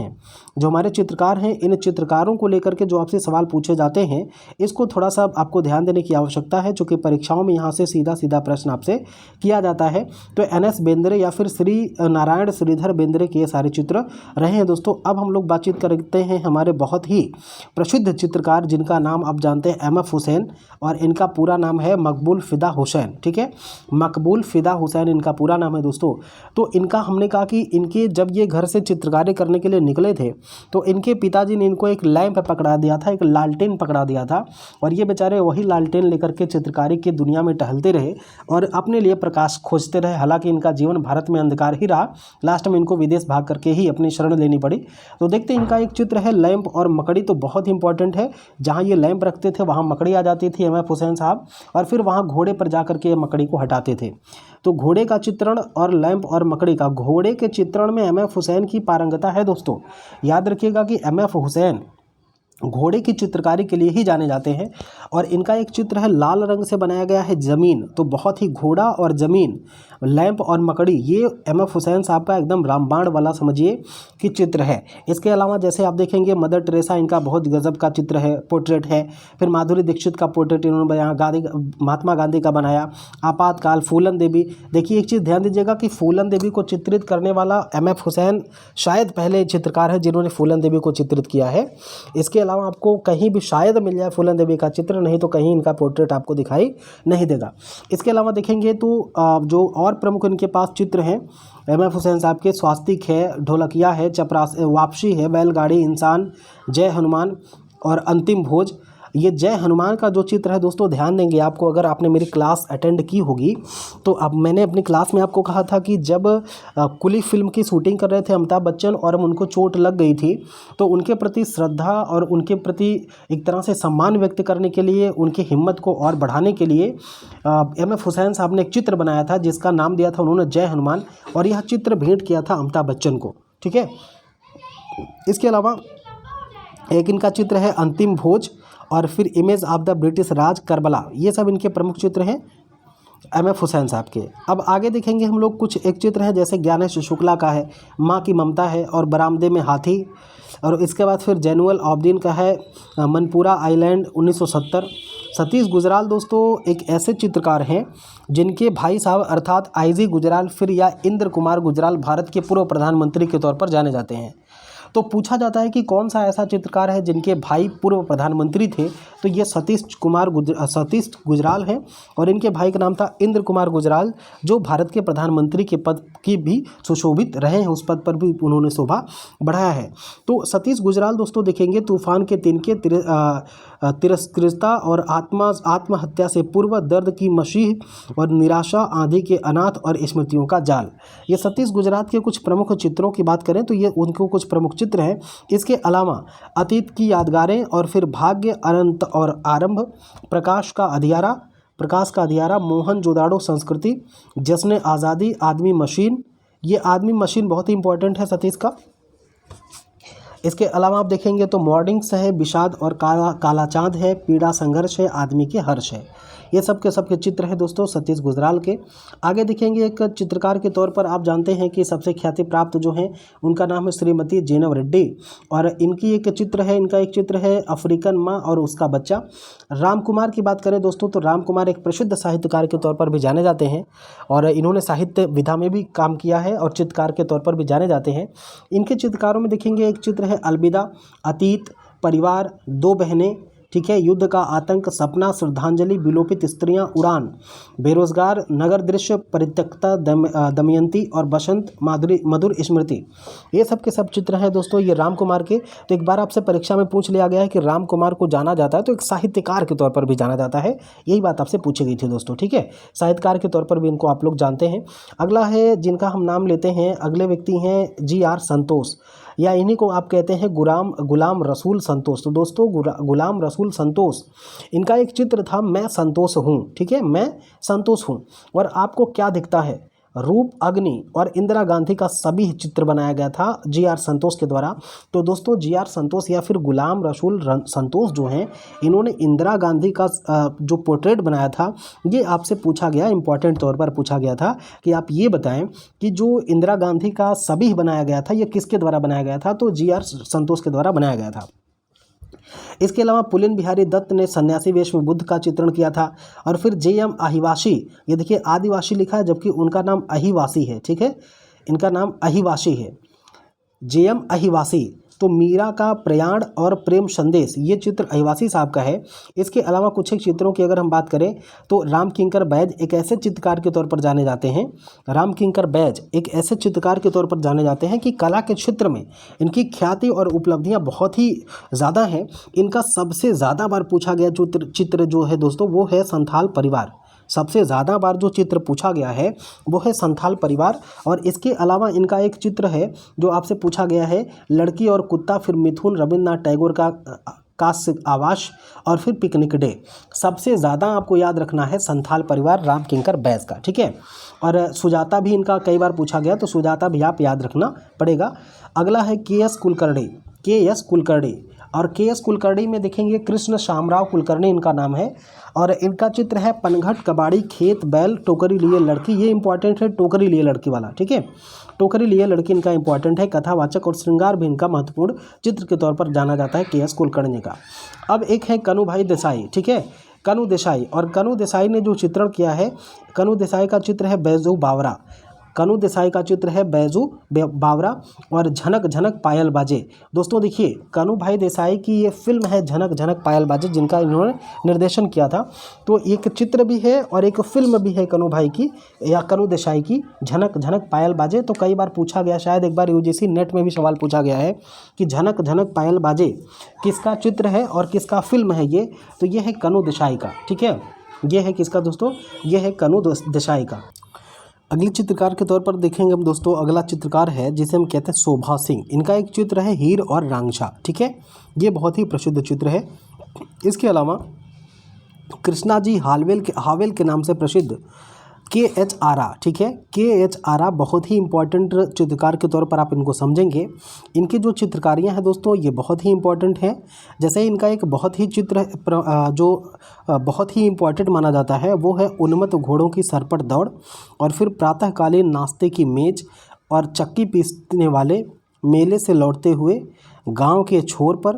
हैं, इन चित्रकारों को लेकर के जो आपसे सवाल पूछे जाते हैं, इसको थोड़ा सा आपको ध्यान देने की आवश्यकता है, चूँकि परीक्षाओं में यहाँ से सीधा सीधा प्रश्न आपसे किया जाता है। तो NS बेंद्रे या फिर श्री नारायण श्रीधर बेंद्रे के ये सारे चित्र रहे हैं दोस्तों। अब हम लोग बातचीत करते हैं हमारे बहुत ही प्रसिद्ध चित्रकार जिनका नाम आप जानते हैं MF हुसैन, और इनका पूरा नाम है मकबूल फ़िदा हुसैन। ठीक है, मकबूल फ़िदा हुसैन इनका पूरा नाम है दोस्तों। तो इनका हमने कहा कि इनके जब ये घर से चित्रकारी करने के लिए निकले थे तो इनके पिताजी ने इनको एक लैंप पकड़ा दिया था, एक लालटेन पकड़ा दिया था, और ये बेचारे वही लालटेन लेकर के चित्रकारी की दुनिया में टहलते रहे और अपने लिए प्रकाश खोजते रहे। हालांकि इनका जीवन भारत में अंधकार ही रहा, लास्ट में इनको विदेश भाग करके ही अपनी शरण लेनी पड़ी। तो देखते हैं, इनका एक चित्र है लैंप और मकड़ी, तो बहुत ही इंपॉर्टेंट है। जहाँ ये लैंप रखते थे वहाँ मकड़ी आ जाती थी MF हुसैन साहब, और फिर वहाँ घोड़े पर जा करके ये मकड़ी को हटाते थे। तो घोड़े का चित्रण और लैंप और मकड़ी का, घोड़े के चित्रण में MF हुसैन की पारंगता है दोस्तों। याद रखिएगा कि MF हुसैन घोड़े की चित्रकारी के लिए ही जाने जाते हैं। और इनका एक चित्र है लाल रंग से बनाया गया है ज़मीन, तो बहुत ही घोड़ा और ज़मीन, लैंप और मकड़ी, ये MF हुसैन साहब का एकदम रामबाण वाला समझिए कि चित्र है। इसके अलावा जैसे आप देखेंगे मदर टेरेसा, इनका बहुत गजब का चित्र है, पोर्ट्रेट है। फिर माधुरी दीक्षित का पोर्ट्रेट इन्होंने बनाया, महात्मा गांधी का बनाया। आपातकाल, फूलन देवी, देखिए एक चीज़ ध्यान दीजिएगा कि फूलन देवी को चित्रित करने वाला MF हुसैन शायद पहले चित्रकार है जिन्होंने फूलन देवी को चित्रित किया है। इसके अलावा आपको कहीं भी शायद मिल जाए फूलन देवी का चित्र, नहीं तो कहीं इनका पोर्ट्रेट आपको दिखाई नहीं देगा। इसके अलावा देखेंगे तो जो और प्रमुख इनके पास चित्र हैं MF हुसैन साहब के, स्वास्तिक है, ढोलकिया है, चपरास, वापसी है, बैलगाड़ी, इंसान, जय हनुमान और अंतिम भोज। ये जय हनुमान का जो चित्र है दोस्तों, ध्यान देंगे आपको, अगर आपने मेरी क्लास अटेंड की होगी तो अब मैंने अपनी क्लास में आपको कहा था कि जब कुली फिल्म की शूटिंग कर रहे थे अमिताभ बच्चन और उनको चोट लग गई थी, तो उनके प्रति श्रद्धा और उनके प्रति एक तरह से सम्मान व्यक्त करने के लिए, उनकी हिम्मत को और बढ़ाने के लिए MF हुसैन साहब ने एक चित्र बनाया था जिसका नाम दिया था उन्होंने जय हनुमान, और यह चित्र भेंट किया था अमिताभ बच्चन को। ठीक है, इसके अलावा एक इनका चित्र है अंतिम भोज, और फिर image of the British Raj Karbala, ये सब इनके प्रमुख चित्र हैं MF हुसैन साहब के। अब आगे देखेंगे हम लोग, कुछ एक चित्र है जैसे ज्ञानेश शुक्ला का है, माँ की ममता है, और बरामदे में हाथी, और इसके बाद फिर जैनुअल आबदीन का है मनपुरा आइलैंड 1970। सतीश गुजराल दोस्तों एक ऐसे चित्रकार हैं जिनके भाई साहब अर्थात IG गुजराल फिर या इंद्र कुमार गुजराल भारत के पूर्व प्रधानमंत्री के तौर पर जाने जाते हैं। तो पूछा जाता है कि कौन सा ऐसा चित्रकार है जिनके भाई पूर्व प्रधानमंत्री थे, तो ये सतीश गुजराल हैं, और इनके भाई का नाम था इंद्र कुमार गुजराल, जो भारत के प्रधानमंत्री के पद की भी सुशोभित रहे हैं, उस पद पर भी उन्होंने शोभा बढ़ाया है। तो सतीश गुजराल दोस्तों देखेंगे तूफान के तिनके, तिरस्कृतता और आत्महत्या से पूर्व, दर्द की मसीह और निराशा, आंधी के अनाथ और स्मृतियों का जाल, ये सतीश गुजराल के कुछ प्रमुख चित्रों की बात करें तो ये उनको कुछ प्रमुख चित्र हैं। इसके अलावा अतीत की यादगारें, और फिर भाग्य, अनंत और आरंभ, प्रकाश का अधियारा, मोहनजोदाड़ो संस्कृति, जश्न आज़ादी, आदमी मशीन, ये आदमी मशीन बहुत ही इंपॉर्टेंट है सतीश का। इसके अलावा आप देखेंगे तो मॉर्निंग्स है, विषाद और काला चांद है, पीड़ा संघर्ष है, आदमी के हर्ष है, ये सब के चित्र हैं दोस्तों सतीश गुजराल के। आगे देखेंगे एक चित्रकार के तौर पर आप जानते हैं कि सबसे ख्याति प्राप्त जो हैं उनका नाम है श्रीमती जेनव रेड्डी, और इनकी एक चित्र है अफ्रीकन माँ और उसका बच्चा। राम कुमार की बात करें दोस्तों तो राम कुमार एक प्रसिद्ध साहित्यकार के तौर पर भी जाने जाते हैं, और इन्होंने साहित्य विधा में भी काम किया है और चित्रकार के तौर पर भी जाने जाते हैं। इनके चित्रकारों में देखेंगे एक चित्र है अलविदा, अतीत, परिवार, दो बहनें, ठीक है, युद्ध का आतंक, सपना, श्रद्धांजलि, विलोपित स्त्रियां, उड़ान, बेरोजगार, नगर दृश्य, परित्यक्ता, दमयंती और बसंत, माधुरी मधुर स्मृति, ये सब के सब चित्र हैं दोस्तों ये राम कुमार के। तो एक बार आपसे परीक्षा में पूछ लिया गया है कि राम कुमार को जाना जाता है तो एक साहित्यकार के तौर पर भी जाना जाता है, यही बात आपसे पूछी गई थी दोस्तों, ठीक है, साहित्यकार के तौर पर भी इनको आप लोग जानते हैं। अगला है जिनका हम नाम लेते हैं, अगले व्यक्ति हैं जी.आर. संतोष, या इन्हीं को आप कहते हैं गुलाम रसूल संतोष। तो दोस्तों गुलाम रसूल संतोष, इनका एक चित्र था मैं संतोष हूँ, ठीक है, मैं संतोष हूँ। और आपको क्या दिखता है, रूप, अग्नि और इंदिरा गांधी का सभी चित्र बनाया गया था जी.आर. संतोष के द्वारा। तो दोस्तों जी.आर. संतोष या फिर गुलाम रसूल संतोष जो हैं, इन्होंने इंदिरा गांधी का जो पोर्ट्रेट बनाया था, ये आपसे पूछा गया, इंपॉर्टेंट तौर पर पूछा गया था कि आप ये बताएं कि जो इंदिरा गांधी का सभी बनाया गया था ये किसके द्वारा बनाया गया था, तो जी.आर. संतोष के द्वारा बनाया गया था। इसके अलावा पुलिन बिहारी दत्त ने सन्यासी वेश में बुद्ध का चित्रण किया था। और फिर जे.एम. अहिवासी, ये देखिए आदिवासी लिखा है जबकि उनका नाम अहिवासी है, ठीक है, इनका नाम अहिवासी है, जे.एम. अहिवासी। तो मीरा का प्रयाण और प्रेम संदेश, ये चित्र अहिवासी साहब का है। इसके अलावा कुछ एक चित्रों की अगर हम बात करें तो राम किंकर बैज एक ऐसे चित्रकार के तौर पर जाने जाते हैं, राम किंकर बैज एक ऐसे चित्रकार के तौर पर जाने जाते हैं कि कला के क्षेत्र में इनकी ख्याति और उपलब्धियां बहुत ही ज़्यादा हैं। इनका सबसे ज़्यादा बार पूछा गया चित्र जो है दोस्तों वो है संथाल परिवार, सबसे ज़्यादा बार जो चित्र पूछा गया है वो है संथाल परिवार। और इसके अलावा इनका एक चित्र है जो आपसे पूछा गया है, लड़की और कुत्ता, फिर मिथुन, रविन्द्रनाथ टैगोर का कास्य आवास और फिर पिकनिक डे। सबसे ज़्यादा आपको याद रखना है संथाल परिवार राम किंकर बैज का, ठीक है। और सुजाता भी इनका कई बार पूछा गया तो सुजाता भी आप याद रखना पड़ेगा। अगला है के.एस. कुलकर्णी, के.एस. कुलकर्णी, और के.एस. कुलकर्णी में देखेंगे कृष्ण शामराव कुलकर्णी इनका नाम है। और इनका चित्र है पनघट, कबाड़ी, खेत, बैल, टोकरी लिए लड़की, ये इंपॉर्टेंट है, टोकरी लिए लड़की वाला, ठीक है, टोकरी लिए लड़की इनका इंपॉर्टेंट है। कथावाचक और श्रृंगार भी इनका महत्वपूर्ण चित्र के तौर पर जाना जाता है के.एस. कुलकर्णी का। अब एक है कनुभाई देसाई, ठीक है, कनु देसाई, और कनु देसाई ने जो चित्रण किया है, कनु देसाई का चित्र है बैजू बावरा, कनु देसाई का चित्र है बैजू बावरा। और झनक झनक पायल बाजे, दोस्तों देखिए कनु भाई देसाई की ये फिल्म है झनक झनक पायल बाजे जिनका इन्होंने निर्देशन किया था। तो एक चित्र भी है और एक फिल्म भी है कनु भाई की या कनु देसाई की, झनक झनक पायल बाजे। तो कई बार पूछा गया, शायद एक बार यूजीसी नेट में भी सवाल पूछा गया है कि झनक झनक पायल बाजे किसका चित्र है और किसका फिल्म है ये, तो ये है कनु देसाई का, ठीक है, ये है किसका दोस्तों, ये है कनु देसाई का। अगले चित्रकार के तौर पर देखेंगे हम दोस्तों, अगला चित्रकार है जिसे हम कहते हैं शोभा सिंह। इनका एक चित्र है हीर और रांझा, ठीक है, ये बहुत ही प्रसिद्ध चित्र है। इसके अलावा कृष्णा जी हावेल के नाम से प्रसिद्ध के.एच. आरा, ठीक है, के.एच. आरा बहुत ही इंपॉर्टेंट चित्रकार के तौर पर आप इनको समझेंगे। इनकी जो चित्रकारियां हैं दोस्तों ये बहुत ही इंपॉर्टेंट हैं। जैसे इनका एक बहुत ही चित्र जो बहुत ही इंपॉर्टेंट माना जाता है वो है उन्मत्त घोड़ों की सरपट दौड़, और फिर प्रातःकालीन नाश्ते की मेज, और चक्की पीसने वाले, मेले से लौटते हुए, गाँव के छोर पर,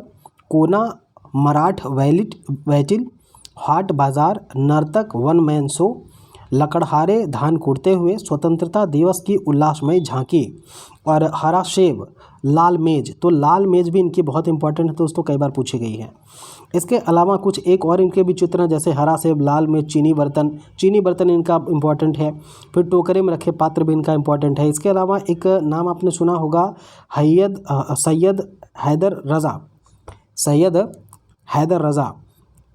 कोना, मराठ वैटिल, हाट बाजार, नर्तक, वन मैन शो, लकड़हारे धान कूटते हुए, स्वतंत्रता दिवस की उल्लासमय झांकी, और हरा सेब, लाल मेज। तो लाल मेज भी इनकी बहुत इंपॉर्टेंट है दोस्तों, कई बार पूछी गई है। इसके अलावा कुछ एक और इनके भी चित्र हैं जैसे हरा सेब, लाल मेज, चीनी बर्तन इनका इंपॉर्टेंट है। फिर टोकरे में रखे पात्र भी इनका इंपॉर्टेंट है। इसके अलावा एक नाम आपने सुना होगा सैयद हैदर रज़ा,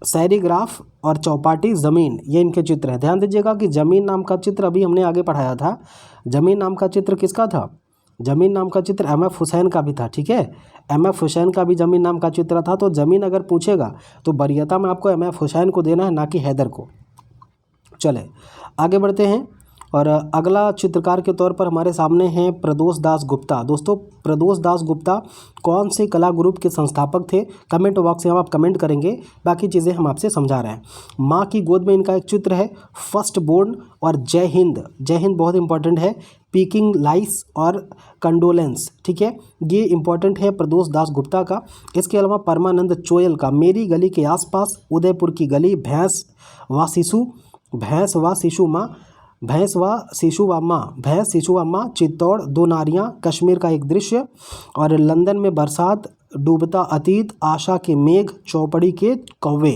सैरीग्राफ और चौपाटी, ज़मीन, ये इनके चित्र हैं। ध्यान दीजिएगा कि ज़मीन नाम का चित्र अभी हमने आगे पढ़ाया था, ज़मीन नाम का चित्र किसका था, ज़मीन नाम का चित्र एम.एफ. हुसैन का भी था, ठीक है, एम.एफ. हुसैन का भी ज़मीन नाम का चित्र था। तो ज़मीन अगर पूछेगा तो वरीयता में आपको एम.एफ. हुसैन को देना है, ना कि हैदर को। चले आगे बढ़ते हैं, और अगला चित्रकार के तौर पर हमारे सामने हैं प्रदोष दास गुप्ता। दोस्तों प्रदोष दास गुप्ता कौन से कला ग्रुप के संस्थापक थे, कमेंट बॉक्स में आप कमेंट करेंगे, बाकी चीज़ें हम आपसे समझा रहे हैं। माँ की गोद में इनका एक चित्र है, फर्स्ट बोर्न, और जय हिंद बहुत इंपॉर्टेंट है, पीकिंग लाइस और कंडोलेंस, ठीक है, ये इंपॉर्टेंट है प्रदोष दास गुप्ता का। इसके अलावा परमानंद चोयल का मेरी गली के आसपास, उदयपुर की गली, भैंस व शिशु व माँ, चित्तौड़, दो नारियाँ, कश्मीर का एक दृश्य, और लंदन में बरसात, डूबता अतीत, आशा के मेघ, चौपड़ी के कौवे।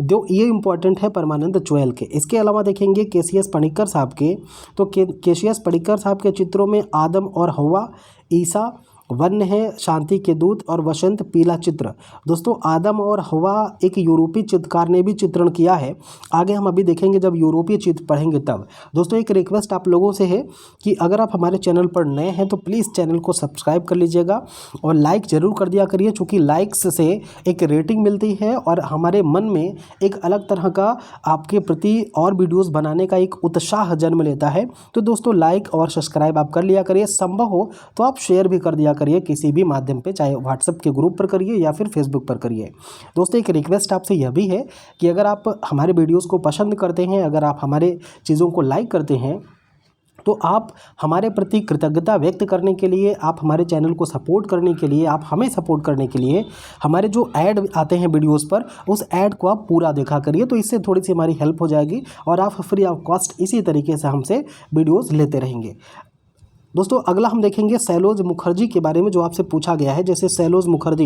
जो ये इम्पॉर्टेंट है परमानंद चुड़ैल के। इसके अलावा देखेंगे केसीएस पनिक्कर साहब के, तो केसीएस पनिक्कर साहब के चित्रों में आदम और हवा, ईसा, वन्य है, शांति के दूत और वसंत पीला चित्र। दोस्तों आदम और हवा एक यूरोपीय चित्रकार ने भी चित्रण किया है। आगे हम अभी देखेंगे जब यूरोपीय चित्र पढ़ेंगे तब। दोस्तों एक रिक्वेस्ट आप लोगों से है कि अगर आप हमारे चैनल पर नए हैं तो प्लीज़ चैनल को सब्सक्राइब कर लीजिएगा और लाइक ज़रूर कर दिया करिए, चूँकि लाइक्स से एक रेटिंग मिलती है और हमारे मन में एक अलग तरह का आपके प्रति और वीडियोज़ बनाने का एक उत्साह जन्म लेता है। तो दोस्तों लाइक और सब्सक्राइब आप कर लिया करिए, संभव हो तो आप शेयर भी कर दिया करिए किसी भी माध्यम पे, चाहे व्हाट्सएप के ग्रुप पर करिए या फिर फेसबुक पर करिए। दोस्तों एक रिक्वेस्ट आपसे यह भी है कि अगर आप हमारे वीडियोस को पसंद करते हैं, अगर आप हमारे चीज़ों को लाइक करते हैं, तो आप हमारे प्रति कृतज्ञता व्यक्त करने के लिए, आप हमारे चैनल को सपोर्ट करने के लिए, आप हमें सपोर्ट करने के लिए हमारे जो ऐड आते हैं वीडियोस पर, उस ऐड को आप पूरा देखा करिए। तो इससे थोड़ी सी हमारी हेल्प हो जाएगी और आप फ्री ऑफ कॉस्ट इसी तरीके से हमसे वीडियोज़ लेते रहेंगे। दोस्तों अगला हम देखेंगे सैलोज मुखर्जी के बारे में, जो आपसे पूछा गया है। जैसे सैलोज मुखर्जी,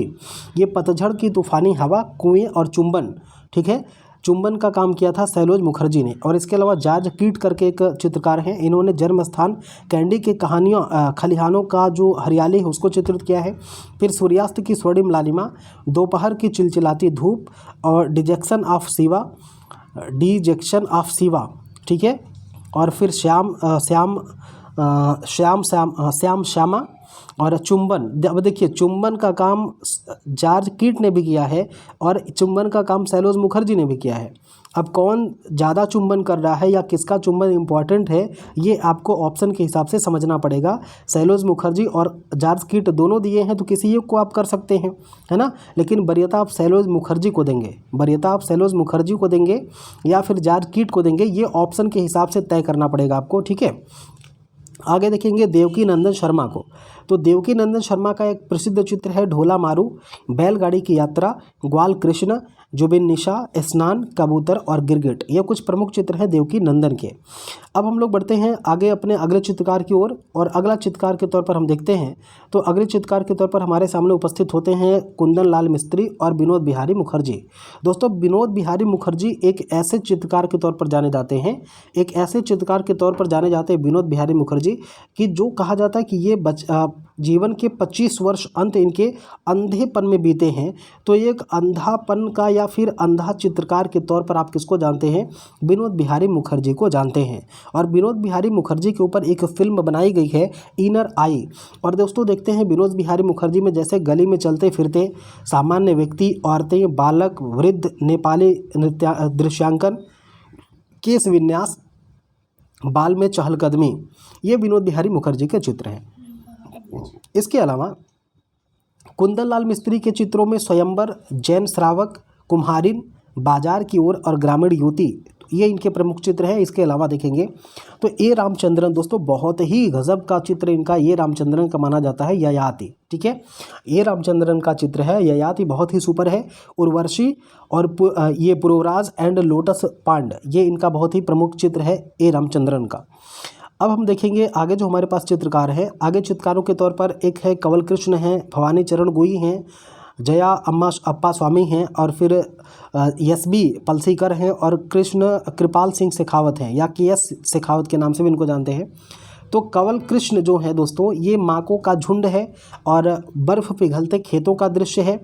ये पतझड़ की तूफानी हवा, कुएं और चुंबन, ठीक है, चुंबन का काम किया था सैलोज मुखर्जी ने। और इसके अलावा जॉर्ज कीट करके एक चित्रकार हैं, इन्होंने जन्म स्थान कैंडी के कहानियों खलिहानों का जो हरियाली है उसको चित्रित किया है। फिर सूर्यास्त की स्वर्णिम लालिमा, दोपहर की चिलचिलाती धूप और डिजेक्शन ऑफ शिवा, ठीक है। और फिर श्यामा और चुंबन। अब देखिए चुंबन का काम जॉर्ज कीट ने भी किया है और चुंबन का काम सैलोज मुखर्जी ने भी किया है। अब कौन ज़्यादा चुंबन कर रहा है या किसका चुंबन इम्पॉर्टेंट है, ये आपको ऑप्शन के हिसाब से समझना पड़ेगा। सैलोज मुखर्जी और जॉर्ज कीट दोनों दिए हैं तो किसी एक को आप कर सकते हैं, है ना। लेकिन वरीयता आप सैलोज मुखर्जी को देंगे, वरीयता आप सैलोज मुखर्जी को देंगे या फिर जॉर्ज कीट को देंगे, ये ऑप्शन के हिसाब से तय करना पड़ेगा आपको, ठीक है। आगे देखेंगे देवकी नंदन शर्मा को। तो देवकी नंदन शर्मा का एक प्रसिद्ध चित्र है ढोला मारू, बैलगाड़ी की यात्रा, ग्वाल कृष्ण, जुबिन निशा, स्नान, कबूतर और गिरगिट। ये कुछ प्रमुख चित्र हैं देवकी नंदन के। अब हम लोग बढ़ते हैं आगे अपने अगले चित्रकार की ओर, और अगला चित्रकार के तौर पर हम देखते हैं तो अगले चित्रकार के तौर पर हमारे सामने उपस्थित होते हैं कुंदन लाल मिस्त्री और विनोद बिहारी मुखर्जी। दोस्तों विनोद बिहारी मुखर्जी एक ऐसे चित्रकार के तौर पर जाने जाते हैं, एक ऐसे चित्रकार के तौर पर जाने जाते हैं विनोद बिहारी मुखर्जी कि जो कहा जाता है कि ये जीवन के 25 वर्ष अंत इनके अंधेपन में बीते हैं। तो एक अंधापन का या फिर अंधा चित्रकार के तौर पर आप किसको जानते हैं, विनोद बिहारी मुखर्जी को जानते हैं। और विनोद बिहारी मुखर्जी के ऊपर एक फिल्म बनाई गई है इनर आई। और दोस्तों देखते हैं विनोद बिहारी मुखर्जी में जैसे गली में चलते फिरते, सामान्य व्यक्ति, औरतें, बालक, वृद्ध, नेपाली दृश्यांकन, केश विन्यास, बाल में चहलकदमी, ये विनोद बिहारी मुखर्जी के चित्र हैं। इसके अलावा कुंदन लाल मिस्त्री के चित्रों में स्वयंवर, जैन श्रावक, कुम्हारिन, बाजार की ओर और ग्रामीण युवती, ये इनके प्रमुख चित्र हैं। इसके अलावा देखेंगे तो ए रामचंद्रन, दोस्तों बहुत ही गजब का चित्र इनका ए रामचंद्रन का माना जाता है, ययाति, ठीक है। ए रामचंद्रन का चित्र है ययाति, बहुत ही सुपर है। उर्वशी और ये पुरोराज एंड लोटस पांड, ये इनका बहुत ही प्रमुख चित्र है ए रामचंद्रन का। अब हम देखेंगे आगे जो हमारे पास चित्रकार है, आगे चित्रकारों के तौर पर एक है कंवल कृष्ण हैं, भवानी चरण गुई हैं, जया अप्पा स्वामी हैं, और फिर एस.बी. पलसीकर हैं और कृपाल सिंह शेखावत हैं, या के.एस. शेखावत के नाम से भी इनको जानते हैं। तो कंवल कृष्ण जो है दोस्तों, ये माकों का झुंड है और बर्फ़ पिघलते खेतों का दृश्य है,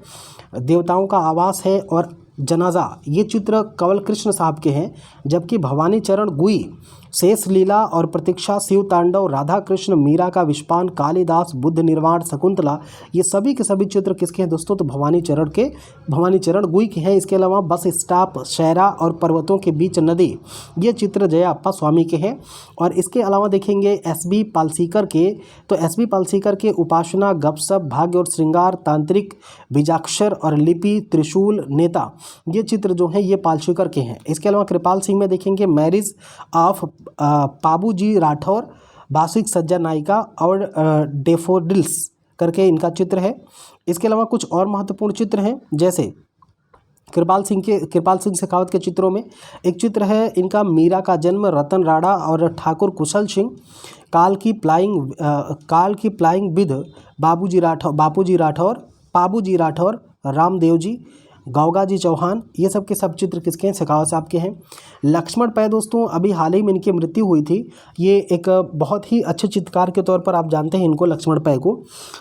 देवताओं का आवास है और जनाजा, ये चित्र कंवल कृष्ण साहब के हैं। जबकि भवानी चरण गुई शेष लीला और प्रतीक्षा, शिव तांडव, राधा कृष्ण, मीरा का विष्पान, कालिदास, बुद्ध निर्वाण, शकुंतला, ये सभी के सभी चित्र किसके हैं दोस्तों, तो भवानी चरण गुई के हैं। इसके अलावा बस स्टॉप, शहरा और पर्वतों के बीच नदी, ये चित्र जया अप्पा स्वामी के हैं। और इसके अलावा देखेंगे एस.बी. पालसीकर के, तो एस.बी. पालसीकर के उपासना, गपशप, भाग्य और श्रृंगार, तांत्रिक, बीजाक्षर और लिपि, त्रिशूल, नेता, ये चित्र जो हैं ये पालसीकर के हैं। इसके अलावा कृपाल सिंह में देखेंगे मैरिज ऑफ पाबूजी राठौर, बासिक सज्जा नायिका और डेफोडिल्स करके इनका चित्र है। इसके अलावा कुछ और महत्वपूर्ण चित्र हैं, जैसे कृपाल सिंह शेखावत के चित्रों में एक चित्र है इनका मीरा का जन्म, रतन राणा और ठाकुर कुशल सिंह, काल की फ्लाइंग विद बापूजी राठौर, पाबूजी राठौर, रामदेव जी, गौगा जी चौहान, ये सब के सब चित्र किसके हैं? शेखावत साहब के हैं। लक्ष्मण पै दोस्तों अभी हाल ही में इनकी मृत्यु हुई थी। ये एक बहुत ही अच्छे चित्रकार के तौर पर आप जानते हैं इनको, लक्ष्मण पै को।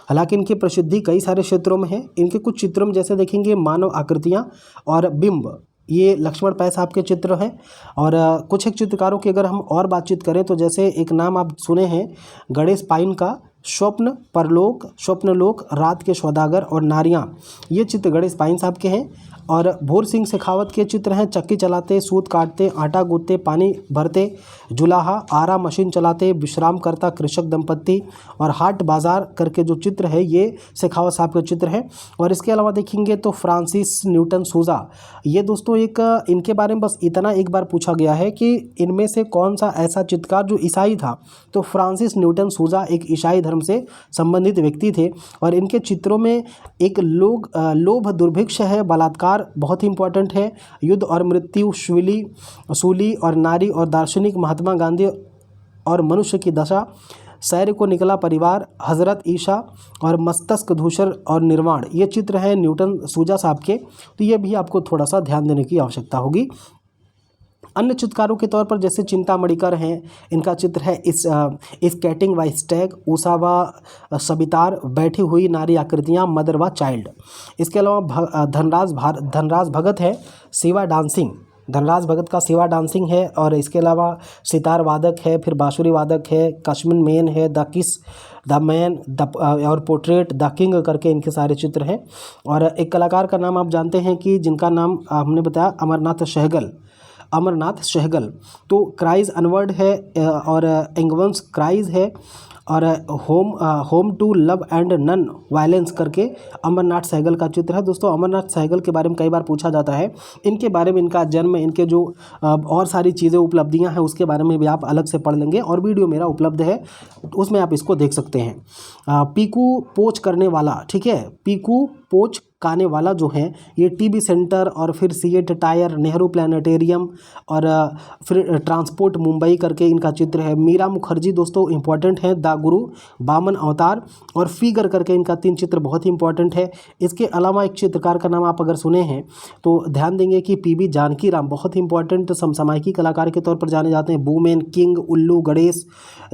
हालांकि इनकी प्रसिद्धि कई सारे क्षेत्रों में है। इनके कुछ चित्रों में जैसे देखेंगे मानव आकृतियाँ और बिंब, ये लक्ष्मण पै साहब के चित्र हैं। और कुछ एक चित्रकारों की अगर हम और बातचीत करें तो जैसे एक नाम आप सुने हैं गणेश पाइन का, स्वप्न परलोक, स्वप्नलोक, रात के सौदागर और नारियां, ये चित्र गणेश पाइन साहब के हैं। और भोर सिंह शेखावत के चित्र हैं चक्की चलाते, सूत काटते, आटा गूंथते, पानी भरते, जुलाहा, आरा मशीन चलाते, विश्राम करता कृषक दंपत्ति और हाट बाजार करके जो चित्र है ये शेखावत साहब के चित्र हैं। और इसके अलावा देखेंगे तो फ्रांसिस न्यूटन सूजा, ये दोस्तों एक इनके बारे में बस इतना एक बार पूछा गया है कि इनमें से कौन सा ऐसा चित्रकार जो ईसाई था, तो फ्रांसिस न्यूटन सूजा एक ईसाई धर्म से संबंधित व्यक्ति थे। और इनके चित्रों में एक लोभ दुर्भिक्ष है, बलात्कार बहुत ही इंपॉर्टेंट है, युद्ध और मृत्यु, सूली और नारी और दार्शनिक, महात्मा गांधी और मनुष्य की दशा, सैर को निकला परिवार, हजरत ईशा और मस्तिष्क धूसर और निर्वाण, ये चित्र हैं न्यूटन सूजा साहब के। तो ये भी आपको थोड़ा सा ध्यान देने की आवश्यकता होगी। अन्य चित्रकारों के तौर पर जैसे चिंता मणिकर हैं, इनका चित्र है इस स्केटिंग व स्टैग, उषा व सबितार, बैठी हुई नारी आकृतियाँ, मदर व चाइल्ड। इसके अलावा धनराज भगत है, शिवा डांसिंग, धनराज भगत का शिवा डांसिंग है। और इसके अलावा सितार वादक है, फिर बांसुरी वादक है, कश्मीर मैन है, द किस, द मैन, और पोर्ट्रेट, द किंग करके इनके सारे चित्र हैं। और एक कलाकार का नाम आप जानते हैं कि जिनका नाम हमने बताया अमरनाथ सहगल, तो क्राइज अनवर्ड है और एंगवंस क्राइज है। और home to love and non violence करके अमरनाथ सहगल का चित्र है। दोस्तों अमरनाथ सहगल के बारे में कई बार पूछा जाता है, इनके बारे में, इनका जन्म, इनके जो और सारी चीज़ें उपलब्धियां हैं उसके बारे में भी आप अलग से पढ़ लेंगे और वीडियो मेरा उपलब्ध है, उसमें आप इसको देख सकते हैं। पीकू पोच करने वाला, ठीक है, पीकू पोच काने वाला जो है ये टीबी सेंटर और फिर सीएट टायर, नेहरू प्लानिटेरियम और फिर ट्रांसपोर्ट मुंबई करके इनका चित्र है। मीरा मुखर्जी दोस्तों इंपॉर्टेंट है, द गुरु, बामन अवतार और फिगर करके इनका 3 चित्र बहुत ही इंपॉर्टेंट है। इसके अलावा एक चित्रकार का नाम आप अगर सुने हैं तो ध्यान देंगे कि पीबी जानकी राम, बहुत ही इंपॉर्टेंट समसामयिकी कलाकार के तौर पर जाने जाते हैं। वुमेन किंग, उल्लू गणेश,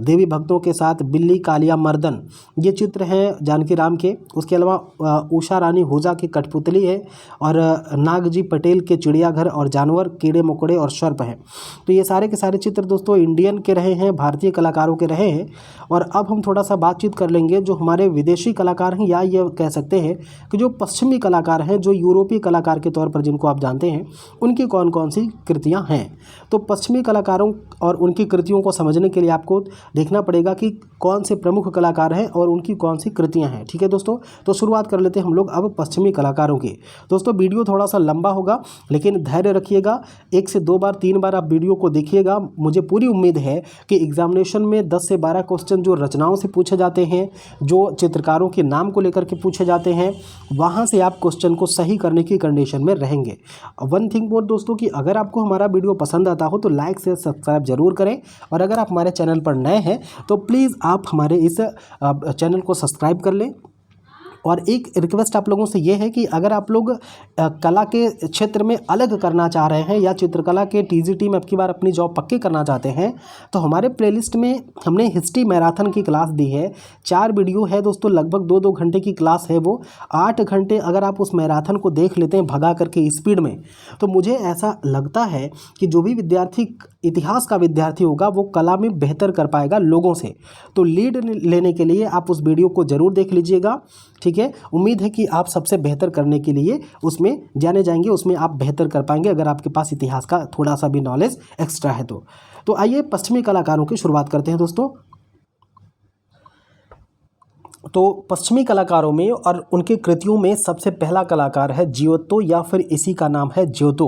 देवी भक्तों के साथ, बिल्ली कालिया मर्दन, ये चित्र हैं जानकी राम के। उसके अलावा उषा रानी हुजा की कठपुतली है और नागजी पटेल के चिड़ियाघर और जानवर, कीड़े मकोड़े और सर्प हैं। तो ये सारे के सारे चित्र दोस्तों इंडियन के रहे हैं, भारतीय कलाकारों के रहे हैं। और अब हम थोड़ा सा बातचीत कर लेंगे जो हमारे विदेशी कलाकार हैं, या ये कह सकते हैं कि जो पश्चिमी कलाकार हैं, जो यूरोपीय कलाकार के तौर पर जिनको आप जानते हैं, उनकी कौन कौन सी कृतियाँ हैं। तो पश्चिमी कलाकारों और उनकी कृतियों को समझने के लिए आपको देखना पड़ेगा कि कौन से प्रमुख कलाकार हैं और उनकी कौन सी कृतियाँ हैं। ठीक है दोस्तों, तो शुरुआत कर लेते हैं हम लोग अब पश्चिमी कलाकारों की। दोस्तों वीडियो थोड़ा सा लंबा होगा लेकिन धैर्य रखिएगा, 1 से 2 बार 3 बार आप वीडियो को देखिएगा। मुझे पूरी उम्मीद है कि एग्जामिनेशन में 10 से 12 क्वेश्चन जो रचनाओं से पूछे जाते हैं, जो चित्रकारों के नाम को लेकर के पूछे जाते हैं, वहाँ से आप क्वेश्चन को सही करने की कंडीशन में रहेंगे। वन थिंग मोर दोस्तों कि अगर आपको हमारा वीडियो पसंद आता हो तो लाइक से सब्सक्राइब जरूर करें, और अगर आप हमारे चैनल पर नए हैं तो प्लीज़ आप हमारे इस चैनल को सब्सक्राइब कर लें। और एक रिक्वेस्ट आप लोगों से ये है कि अगर आप लोग कला के क्षेत्र में अलग करना चाह रहे हैं या चित्रकला के टीजीटी में अब की बार अपनी जॉब पक्की करना चाहते हैं, तो हमारे प्लेलिस्ट में हमने हिस्ट्री मैराथन की क्लास दी है। 4 वीडियो है दोस्तों, लगभग 2-2 घंटे की क्लास है वो। 8 घंटे अगर आप उस मैराथन को देख लेते हैं भगा करके स्पीड में, तो मुझे ऐसा लगता है कि जो भी विद्यार्थी, इतिहास का विद्यार्थी होगा, वो कला में बेहतर कर पाएगा लोगों से। तो लीड लेने के लिए आप उस वीडियो को ज़रूर देख लीजिएगा। ठीक है, उम्मीद है कि आप सबसे बेहतर करने के लिए उसमें जाने जाएंगे, उसमें आप बेहतर कर पाएंगे अगर आपके पास इतिहास का थोड़ा सा भी नॉलेज एक्स्ट्रा है तो आइए पश्चिमी कलाकारों की शुरुआत करते हैं दोस्तों। तो पश्चिमी कलाकारों में और उनकी कृतियों में सबसे पहला कलाकार है जियोतो, या फिर इसी का नाम है ज्योतो।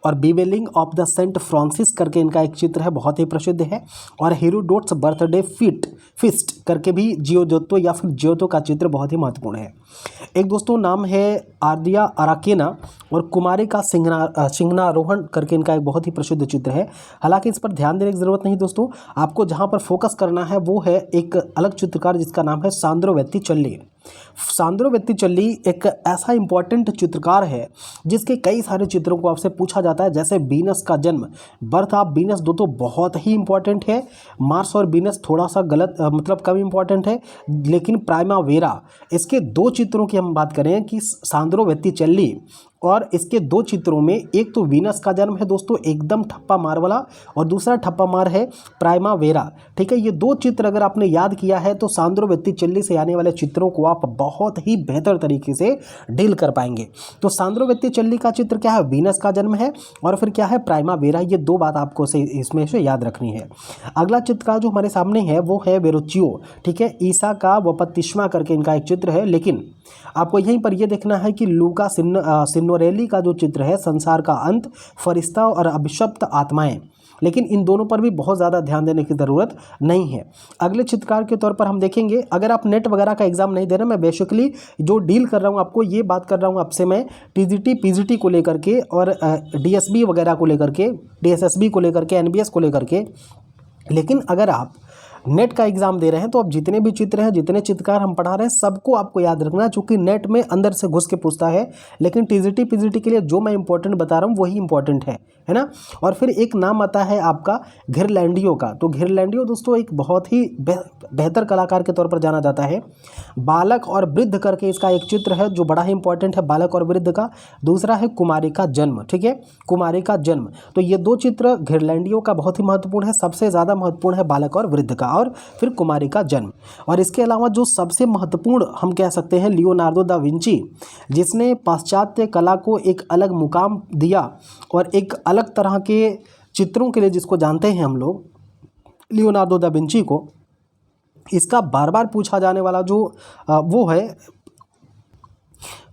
और bewailing of the saint Francis करके इनका एक चित्र है, बहुत ही प्रसिद्ध है। और हेरोडोट्स बर्थडे फिस्ट करके भी जियोतो या फिर ज्योतो का चित्र बहुत ही महत्वपूर्ण है। एक दोस्तों नाम है आर्दिया अराकेना, और कुमारी का सिंहारोहण करके इनका एक बहुत ही प्रसिद्ध चित्र है। हालांकि इस पर ध्यान देने की ज़रूरत नहीं दोस्तों, आपको जहाँ पर फोकस करना है वो है एक अलग चित्रकार जिसका नाम है सांद्रो सांद्रो वेत्तिचेल्ली। सांद्रो वेत्तिचेल्ली एक ऐसा इंपॉर्टेंट चित्रकार है जिसके कई सारे चित्रों को आपसे पूछा जाता है, जैसे वीनस का जन्म, बर्थ ऑफ वीनस, दो तो बहुत ही इंपॉर्टेंट है। मार्स और वीनस थोड़ा सा गलत मतलब कम इंपॉर्टेंट है, लेकिन प्राइमावेरा, इसके दो चित्रों की हम बात करें कि सांद्रो वेत्तिचेल्ली और इसके दो चित्रों में, एक तो वीनस का जन्म है दोस्तों एकदम ठप्पा मार वाला, और दूसरा ठप्पा मार है प्राइमावेरा। ठीक है, ये दो चित्र अगर आपने याद किया है तो सांद्रो वेत्तिचेल्ली से आने वाले चित्रों को आप बहुत ही बेहतर तरीके से डील कर पाएंगे। तो सांद्रो वेत्तिचेल्ली का चित्र क्या है, वीनस का जन्म है, और फिर क्या है, प्राइमावेरा। ये दो बात आपको से इसमें से याद रखनी है। अगला चित्रकार जो हमारे सामने है वो है वेरोचियो। ठीक है, ईसा का वपतिस्मा करके इनका एक चित्र है, लेकिन आपको यहीं पर यह देखना है कि लूका सिग्नोरेली का जो चित्र है, संसार का अंत, फरिश्ता और अभिशप्त आत्माएं, लेकिन इन दोनों पर भी बहुत ज़्यादा ध्यान देने की ज़रूरत नहीं है। अगले चित्रकार के तौर पर हम देखेंगे, अगर आप नेट वगैरह का एग्जाम नहीं दे रहे, मैं बेसिकली जो डील कर रहा हूँ आपको ये बात कर रहा हूँ आपसे मैं टीजीटी पीजीटी को लेकर के और डीएसबी वगैरह को लेकर के, डीएसएसबी को लेकर के, एनबीएस को लेकर के। लेकिन अगर आप नेट का एग्जाम दे रहे हैं तो अब जितने भी चित्र हैं, जितने चित्रकार हम पढ़ा रहे हैं, सबको आपको याद रखना है, चूंकि नेट में अंदर से घुस के पूछता है। लेकिन टीजीटी पीजीटी के लिए जो मैं इंपॉर्टेंट बता रहा हूँ वही इंपॉर्टेंट है ना। और फिर एक नाम आता है आपका घिरलैंडियो का। तो घिरलैंडियो दोस्तों एक बहुत ही बेहतर कलाकार के तौर पर जाना जाता है। बालक और वृद्ध करके इसका एक चित्र है जो बड़ा ही इंपॉर्टेंट है, बालक और वृद्ध का। दूसरा है कुमारी का जन्म। ठीक है, कुमारी का जन्म। तो ये दो चित्र घिरलैंडियो का बहुत ही महत्वपूर्ण है, सबसे ज़्यादा महत्वपूर्ण है बालक और वृद्ध का, और फिर कुमारी का जन्म। और इसके अलावा जो सबसे महत्वपूर्ण हम कह सकते हैं लियोनार्डो दा विंची, जिसने पाश्चात्य कला को एक अलग मुकाम दिया और एक अलग तरह के चित्रों के लिए जिसको जानते हैं हम लोग, लियोनार्डो दा विंची को, इसका बार बार पूछा जाने वाला जो वो है,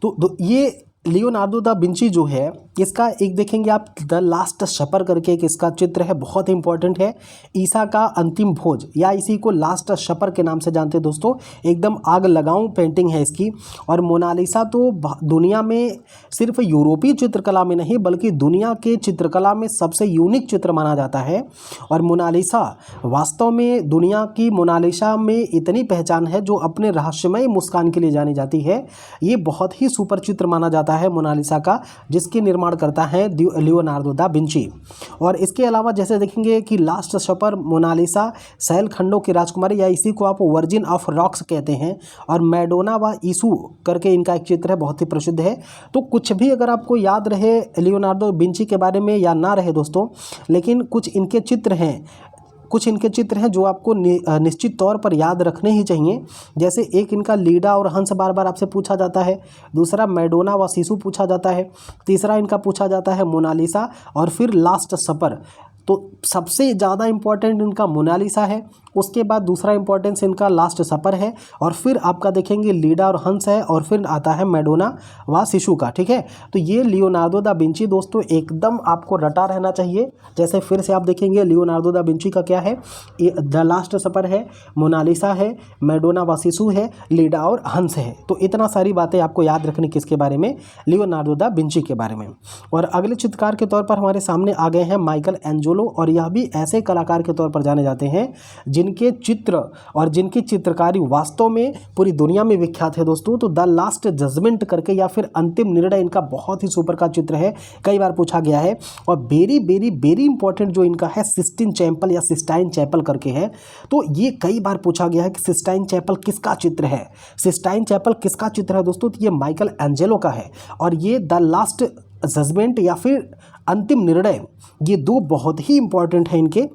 तो ये लियोनार्डो दा विंची जो है, इसका एक देखेंगे आप द लास्ट सपर करके एक इसका चित्र है, बहुत इंपॉर्टेंट है। ईसा का अंतिम भोज, या इसी को लास्ट सपर के नाम से जानते हैं दोस्तों, एकदम आग लगाऊं पेंटिंग है इसकी। और मोनालिसा तो दुनिया में सिर्फ यूरोपीय चित्रकला में नहीं बल्कि दुनिया के चित्रकला में सबसे यूनिक चित्र माना जाता है। और मोनालिसा वास्तव में दुनिया की मोनालिसा में इतनी पहचान है जो अपने रहस्यमय मुस्कान के लिए जानी जाती है। ये बहुत ही सुपर चित्र माना जाता है मोनालिसा का, जिसकी निर्माण करता है लियोनार्डो दा विंची। और इसके अलावा जैसे देखेंगे कि लास्ट सपर, मोनालिसा, सैल खंडों की राजकुमारी, या इसी को आप वर्जिन ऑफ रॉक्स कहते हैं, और मैडोना व यीशु करके इनका एक चित्र है, बहुत ही प्रसिद्ध है। तो कुछ भी अगर आपको याद रहे लियोनार्डो विंची के बारे में या ना रहे दोस्तों, लेकिन कुछ इनके चित्र हैं जो आपको निश्चित तौर पर याद रखने ही चाहिए। जैसे एक इनका लीडा और हंस बार बार आपसे पूछा जाता है, दूसरा मैडोना व सीसू पूछा जाता है, तीसरा इनका पूछा जाता है मोनालिसा, और फिर लास्ट सपर। तो सबसे ज़्यादा इंपॉर्टेंट इनका मोनालिसा है, उसके बाद दूसरा इंपॉर्टेंस इनका लास्ट सपर है, और फिर आपका देखेंगे लीडा और हंस है, और फिर आता है मैडोना व शिशु का। ठीक है, तो ये लियोनार्डो दा विंची दोस्तों एकदम आपको रटा रहना चाहिए। जैसे फिर से आप देखेंगे लियोनार्डो दा विंची का क्या है, द लास्ट सपर है, मोनालिसा है, मैडोना व शिशु है, लीडा और हंस है। तो इतना सारी बातें आपको याद रखनी किसके बारे में, लियोनार्डो दा विंची के बारे में। और अगले चित्रकार के तौर पर हमारे सामने आ गए हैं माइकल एंजेलो, और यह भी ऐसे कलाकार के तौर पर जाने जाते हैं जिनके चित्र और जिनकी चित्रकारी वास्तव में पूरी दुनिया में विख्यात है दोस्तों। तो द लास्ट जजमेंट करके या फिर अंतिम निर्णय इनका बहुत ही सुपर का चित्र है, कई बार पूछा गया है। और वेरी वेरी वेरी इंपॉर्टेंट जो इनका है सिस्टीन चैपल या सिस्टाइन चैपल करके है। तो ये कई बार पूछा गया है कि सिस्टाइन चैपल किसका चित्र है, सिस्टाइन चैपल किसका चित्र है दोस्तों, तो ये माइकल एंजेलो का है। और ये द लास्ट जजमेंट या फिर अंतिम निर्णय, ये दो बहुत ही इंपॉर्टेंट है इनके।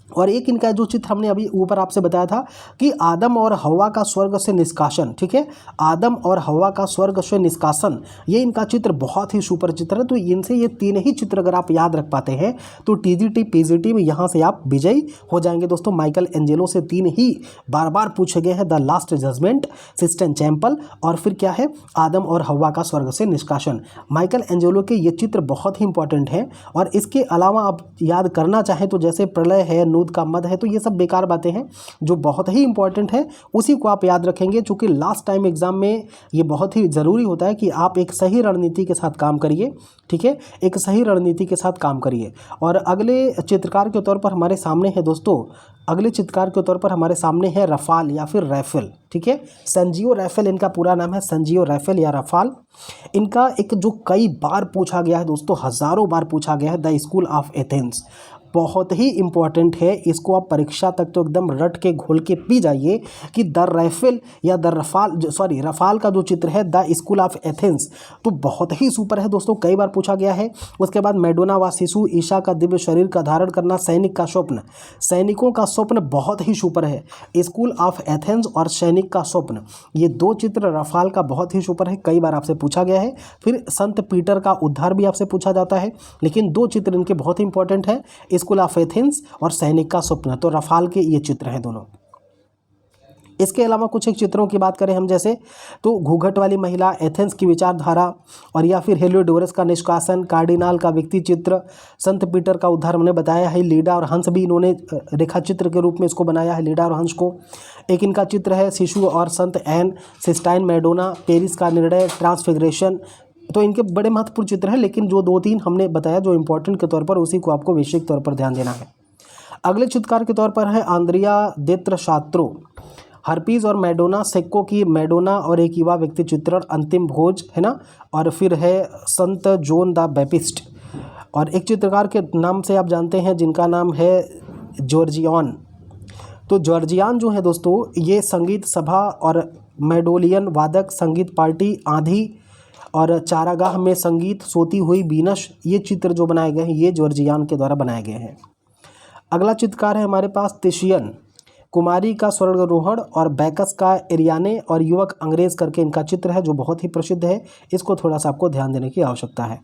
और एक इनका जो चित्र हमने अभी ऊपर आपसे बताया था कि आदम और हवा का स्वर्ग से निष्कासन, ठीक है, आदम और हवा का स्वर्ग से निष्कासन, ये इनका चित्र बहुत ही सुपर चित्र है। तो इनसे ये तीन ही चित्र अगर आप याद रख पाते हैं तो टीजीटी पीजीटी में यहाँ से आप विजयी हो जाएंगे दोस्तों। माइकल एंजेलो से तीन ही बार बार पूछे गए हैं, the last judgment, Sistine Chapel, और फिर क्या है, आदम और हवा का स्वर्ग से निष्कासन। माइकल एंजेलो के ये चित्र बहुत ही इंपॉर्टेंट है। और इसके अलावा आप याद करना चाहें तो जैसे प्रलय है, अमरूद का मद है। तो ये सब बेकार बातें हैं जो बहुत ही इंपॉर्टेंट है, उसी को आप याद रखेंगे, चूँकि लास्ट टाइम एग्जाम में ये बहुत ही ज़रूरी होता है कि आप एक सही रणनीति के साथ काम करिए, ठीक है, एक सही रणनीति के साथ काम करिए। और अगले चित्रकार के तौर पर हमारे सामने है दोस्तों, अगले चित्रकार के तौर पर हमारे सामने है रफाल या फिर राइफल, ठीक है, संजीव राइफल इनका पूरा नाम है, संजीव राइफल या रफाल। इनका एक जो कई बार पूछा गया है दोस्तों, हज़ारों बार पूछा गया है, द स्कूल ऑफ एथेंस, बहुत ही इंपॉर्टेंट है। इसको आप परीक्षा तक तो एकदम रट के घोल के पी जाइए कि द राइफल या द रफाल का जो चित्र है द स्कूल ऑफ एथेंस, तो बहुत ही सुपर है दोस्तों, कई बार पूछा गया है। उसके बाद मैडोना व शिशु, ईशा का दिव्य शरीर का धारण करना, सैनिक का स्वप्न, सैनिकों का स्वप्न बहुत ही सुपर है, स्कूल ऑफ एथेंस और सैनिक का स्वप्न, ये दो चित्र रफाल का बहुत ही सुपर है, कई बार आपसे पूछा गया है। फिर संत पीटर का उद्धार भी आपसे पूछा जाता है, लेकिन दो चित्र इनके बहुत ही इंपॉर्टेंट है, स्कूल ऑफ एथेंस और सैनिक का स्वप्न। तो रफाल के ये चित्र हैं दोनों। इसके अलावा कुछ एक चित्रों की बात करें हम, जैसे तो घूंघट वाली महिला, एथेंस की विचारधारा, और या फिर हेलियोडोरस का निष्कासन, कार्डिनाल का व्यक्ति चित्र, संत पीटर का उद्धार हमने बताया है, लीडा और हंस भी इन्होंने रेखा चित्र के रूप में इसको बनाया है, लीडा और हंस को। एक इनका चित्र है शिशु और संत एन, सिस्टाइन, मैडोना, पेरिस का निर्णय, ट्रांसफिगरेशन। तो इनके बड़े महत्वपूर्ण चित्र हैं, लेकिन जो दो तीन हमने बताया जो इंपॉर्टेंट के तौर पर, उसी को आपको वैश्विक तौर पर ध्यान देना है। अगले चित्रकार के तौर पर है आंद्रिया देत्रशात्रो, हर्पीज और मैडोना, सेक्को की मैडोना और एक युवा व्यक्ति चित्रण, अंतिम भोज, है ना, और फिर है संत जोन द बैपिस्ट। और एक चित्रकार के नाम से आप जानते हैं जिनका नाम है जॉर्जियान। तो जॉर्जियान जो है दोस्तों, ये संगीत सभा और मैडोलियन वादक, संगीत पार्टी, आंधी और चारागाह में संगीत, सोती हुई बीनश, ये चित्र जो बनाए गए हैं ये जॉर्जियान के द्वारा बनाए गए हैं। अगला चित्रकार है हमारे पास तिशियन, कुमारी का स्वर्गारोहण और बैकस का एरियाने और युवक अंग्रेज करके इनका चित्र है जो बहुत ही प्रसिद्ध है, इसको थोड़ा सा आपको ध्यान देने की आवश्यकता है।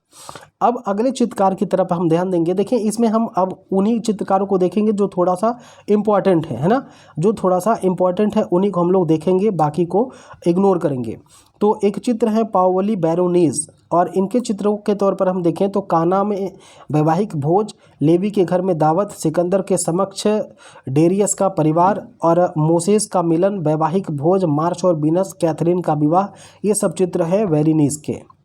अब अगले चित्रकार की तरफ हम ध्यान देंगे। देखिए इसमें हम अब उन्हीं चित्रकारों को देखेंगे जो थोड़ा सा इम्पॉर्टेंट है ना, जो थोड़ा सा इम्पॉर्टेंट है उन्हीं को हम लोग देखेंगे, बाकी को इग्नोर करेंगे। तो एक चित्र है पाओली बैरोनीज, और इनके चित्रों के तौर पर हम देखें तो काना में वैवाहिक भोज, लेवी के घर में दावत, सिकंदर के समक्ष डेरियस का परिवार और मोसेस का मिलन, वैवाहिक भोज, मार्च और बीनस, कैथरीन का विवाह, ये सब चित्र है वेरिनीज के।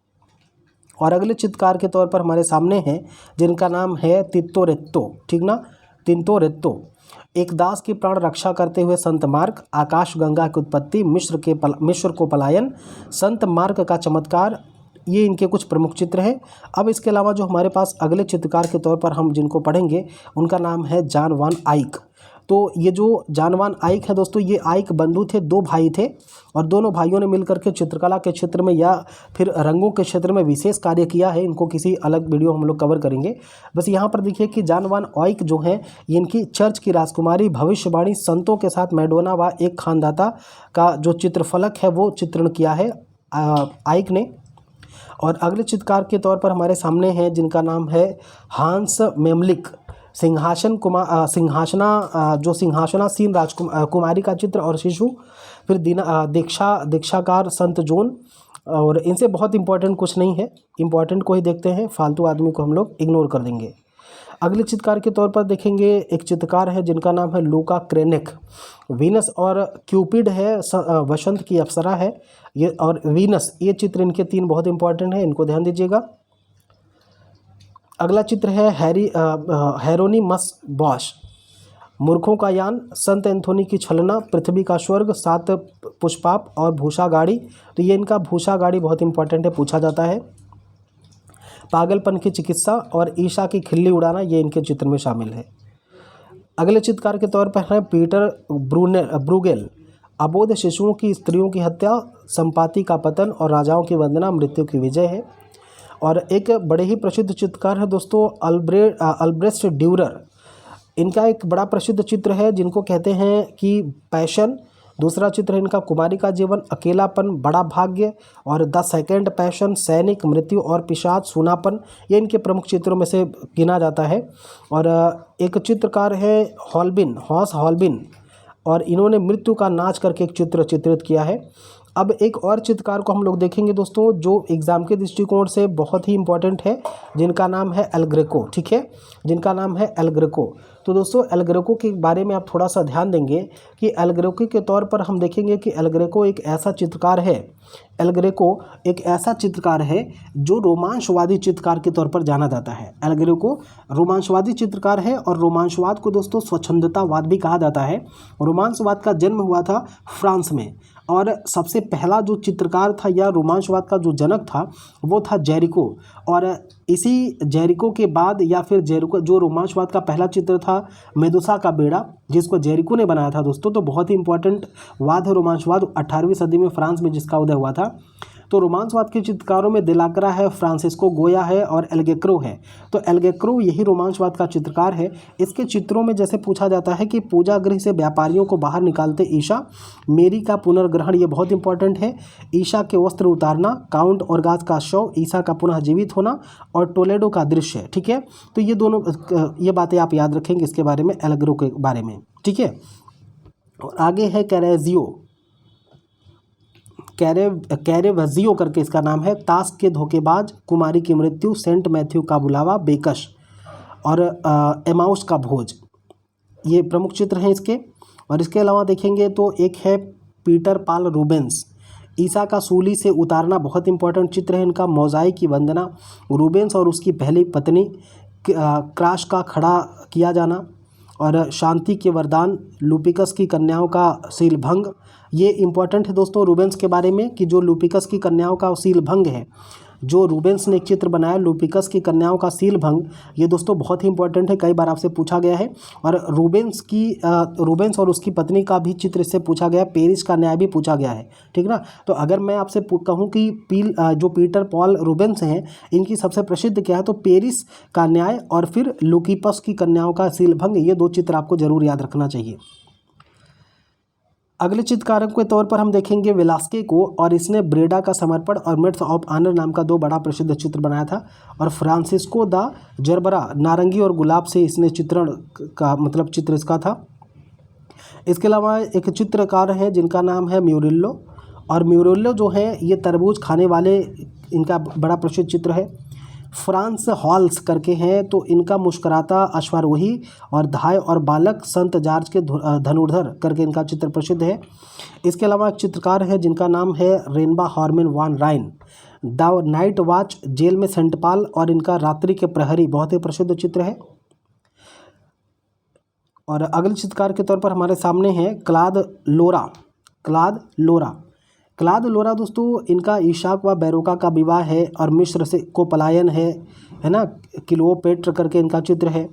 और अगले चित्रकार के तौर पर हमारे सामने हैं जिनका नाम है तित्तोरेत्तो, ठीक ना, तित्तोरेत्तो। एक दास की प्राण रक्षा करते हुए संत मार्क, आकाश गंगा की उत्पत्ति, मिस्र को पलायन, संत मार्क का चमत्कार, ये इनके कुछ प्रमुख चित्र हैं। अब इसके अलावा जो हमारे पास अगले चित्रकार के तौर पर हम जिनको पढ़ेंगे उनका नाम है जॉन वान आइक। तो ये जो जॉन वान आइक है दोस्तों, ये आइक बंधु थे, दो भाई थे, और दोनों भाइयों ने मिलकर के चित्रकला के क्षेत्र में या फिर रंगों के क्षेत्र में विशेष कार्य किया है। इनको किसी अलग वीडियो हम लोग कवर करेंगे। बस यहाँ पर देखिए कि जॉन वान आइक जो हैं, इनकी चर्च की राजकुमारी, भविष्यवाणी, संतों के साथ मैडोना व एक खानदाता का जो चित्रफलक है वो चित्रण किया है आइक ने। और अगले चित्रकार के तौर पर हमारे सामने हैं जिनका नाम है हांस मेमलिक, सिंहासनासीन राजकुमारी का चित्र और शिशु, फिर दीक्षाकार संत जोन। और इनसे बहुत इंपॉर्टेंट कुछ नहीं है, इंपॉर्टेंट को ही देखते हैं, फालतू आदमी को हम लोग इग्नोर कर देंगे। अगले चित्रकार के तौर पर देखेंगे, एक चित्रकार है जिनका नाम है लूका क्रेनेक, वीनस और क्यूपिड है, वसंत की अप्सरा है ये, और वीनस, ये चित्र इनके तीन बहुत इंपॉर्टेंट है, इनको ध्यान दीजिएगा। अगला चित्र है हेरोनिमस बॉश, मूर्खों का यान, संत एंथोनी की छलना, पृथ्वी का स्वर्ग, 7 पुष्पाप और भूषा गाड़ी। तो ये इनका भूषा गाड़ी बहुत इंपॉर्टेंट है, पूछा जाता है। पागलपन की चिकित्सा और ईशा की खिल्ली उड़ाना, ये इनके चित्र में शामिल है। अगले चित्रकार के तौर पर है पीटर ब्रूगेल, अबोध शिशुओं की, स्त्रियों की हत्या, संपाति का पतन और राजाओं की वंदना, मृत्यु की विजय है। और एक बड़े ही प्रसिद्ध चित्रकार है दोस्तों अल्ब्रेस्ट ड्यूरर, इनका एक बड़ा प्रसिद्ध चित्र है जिनको कहते हैं कि पैशन। दूसरा चित्र है इनका कुमारी का जीवन, अकेलापन, बड़ा भाग्य और द सेकेंड पैशन, सैनिक, मृत्यु और पिशाच, सूनापन, ये इनके प्रमुख चित्रों में से गिना जाता है। और एक चित्रकार है हॉस हॉल्बिन, और इन्होंने मृत्यु का नाच करके एक चित्र चित्रित किया है। अब एक और चित्रकार को हम लोग देखेंगे दोस्तों, जो एग्ज़ाम के दृष्टिकोण से बहुत ही इंपॉर्टेंट है, जिनका नाम है एल ग्रेको। ठीक है, जिनका नाम है एल ग्रेको। तो दोस्तों एल ग्रेको के बारे में आप थोड़ा सा ध्यान देंगे कि एल ग्रेको के तौर पर हम देखेंगे कि एल ग्रेको एक ऐसा चित्रकार है, एल ग्रेको एक ऐसा चित्रकार है जो रोमांचवादी चित्रकार के तौर पर जाना जाता है। एल ग्रेको रोमांचवादी चित्रकार है, और रोमांचवाद को दोस्तों स्वच्छंदतावाद भी कहा जाता है। रोमांचवाद का जन्म हुआ था फ्रांस में, और सबसे पहला जो चित्रकार था या रोमांचवाद का जो जनक था वो था जेरिको। और इसी जेरिको के बाद, या फिर जेरिको जो रोमांचवाद का पहला चित्र था मेदुसा का बेड़ा, जिसको जेरिको ने बनाया था दोस्तों। तो बहुत ही इंपॉर्टेंट वाद है रोमांचवाद, 18वीं सदी में फ्रांस में जिसका उदय हुआ था। तो रोमांचवाद के चित्रकारों में दिलाक्रा है, फ्रांसिस्को गोया है और एल ग्रेको है। तो एल ग्रेको यही रोमांचवाद का चित्रकार है। इसके चित्रों में जैसे पूछा जाता है कि पूजा गृह से व्यापारियों को बाहर निकालते ईशा, मेरी का पुनर्ग्रहण, ये बहुत इंपॉर्टेंट है, ईशा के वस्त्र उतारना, काउंट ऑर्गास का शव, ईशा का पुनः जीवित होना, और टोलेडो का दृश्य। ठीक है, तो ये दोनों ये बातें आप याद रखेंगे इसके बारे में, एल ग्रेको के बारे में। ठीक है, और आगे है कैरेवजियो करके इसका नाम है, ताश के धोखेबाज, कुमारी की मृत्यु, सेंट मैथ्यू का बुलावा, बेकश और एमाउस का भोज, ये प्रमुख चित्र हैं इसके। और इसके अलावा देखेंगे तो एक है पीटर पाल रूबेंस, ईसा का सूली से उतारना, बहुत इंपॉर्टेंट चित्र है इनका, मोज़ाइक की वंदना, रूबेंस और उसकी पहली पत्नी क्रॉस का खड़ा किया जाना, और शांति के वरदान, लुपिकस की कन्याओं का सीलभंग। ये इंपॉर्टेंट है दोस्तों रूबेंस के बारे में कि जो लुपिकस की कन्याओं का सीलभंग है, जो रूबेंस ने एक चित्र बनाया लुपिकस की कन्याओं का सीलभंग, ये दोस्तों बहुत ही इंपॉर्टेंट है, कई बार आपसे पूछा गया है। और रूबेंस और उसकी पत्नी का भी चित्र इससे पूछा गया, पेरिस का न्याय भी पूछा गया है। ठीक ना, तो अगर मैं आपसे कहूँ कि जो पीटर पॉल रूबेंस हैं, इनकी सबसे प्रसिद्ध क्या है, तो पेरिस का न्याय और फिर लुकिपस की कन्याओं का सीलभंग, ये दो चित्र आपको जरूर याद रखना चाहिए। अगले चित्रकार के तौर पर हम देखेंगे वेलास्के को, और इसने ब्रेडा का समर्पण और मेड्स ऑफ ऑनर नाम का दो बड़ा प्रसिद्ध चित्र बनाया था। और फ्रांसिस्को दा जरबरा, नारंगी और गुलाब से इसने चित्रण का मतलब चित्र इसका था। इसके अलावा एक चित्रकार है जिनका नाम है म्यूरिल्लो, और म्यूरिल्लो जो है ये तरबूज खाने वाले, इनका बड़ा प्रसिद्ध चित्र है। फ्रांस हॉल्स करके हैं, तो इनका मुस्कुराता अश्वारोही और धाय और बालक, संत जॉर्ज के धनुर्धर करके इनका चित्र प्रसिद्ध है। इसके अलावा एक चित्रकार है जिनका नाम है रेनबा हॉर्मेन वान राइन, द नाइट वॉच, जेल में सेंट पाल, और इनका रात्रि के प्रहरी, बहुत ही प्रसिद्ध चित्र है। और अगले चित्रकार के तौर पर हमारे सामने है क्लाद लोरा दोस्तों, इनका ईशाक व बैरोका का विवाह है, और मिस्र से को पलायन है ना, क्लियोपेट्रा करके इनका चित्र है।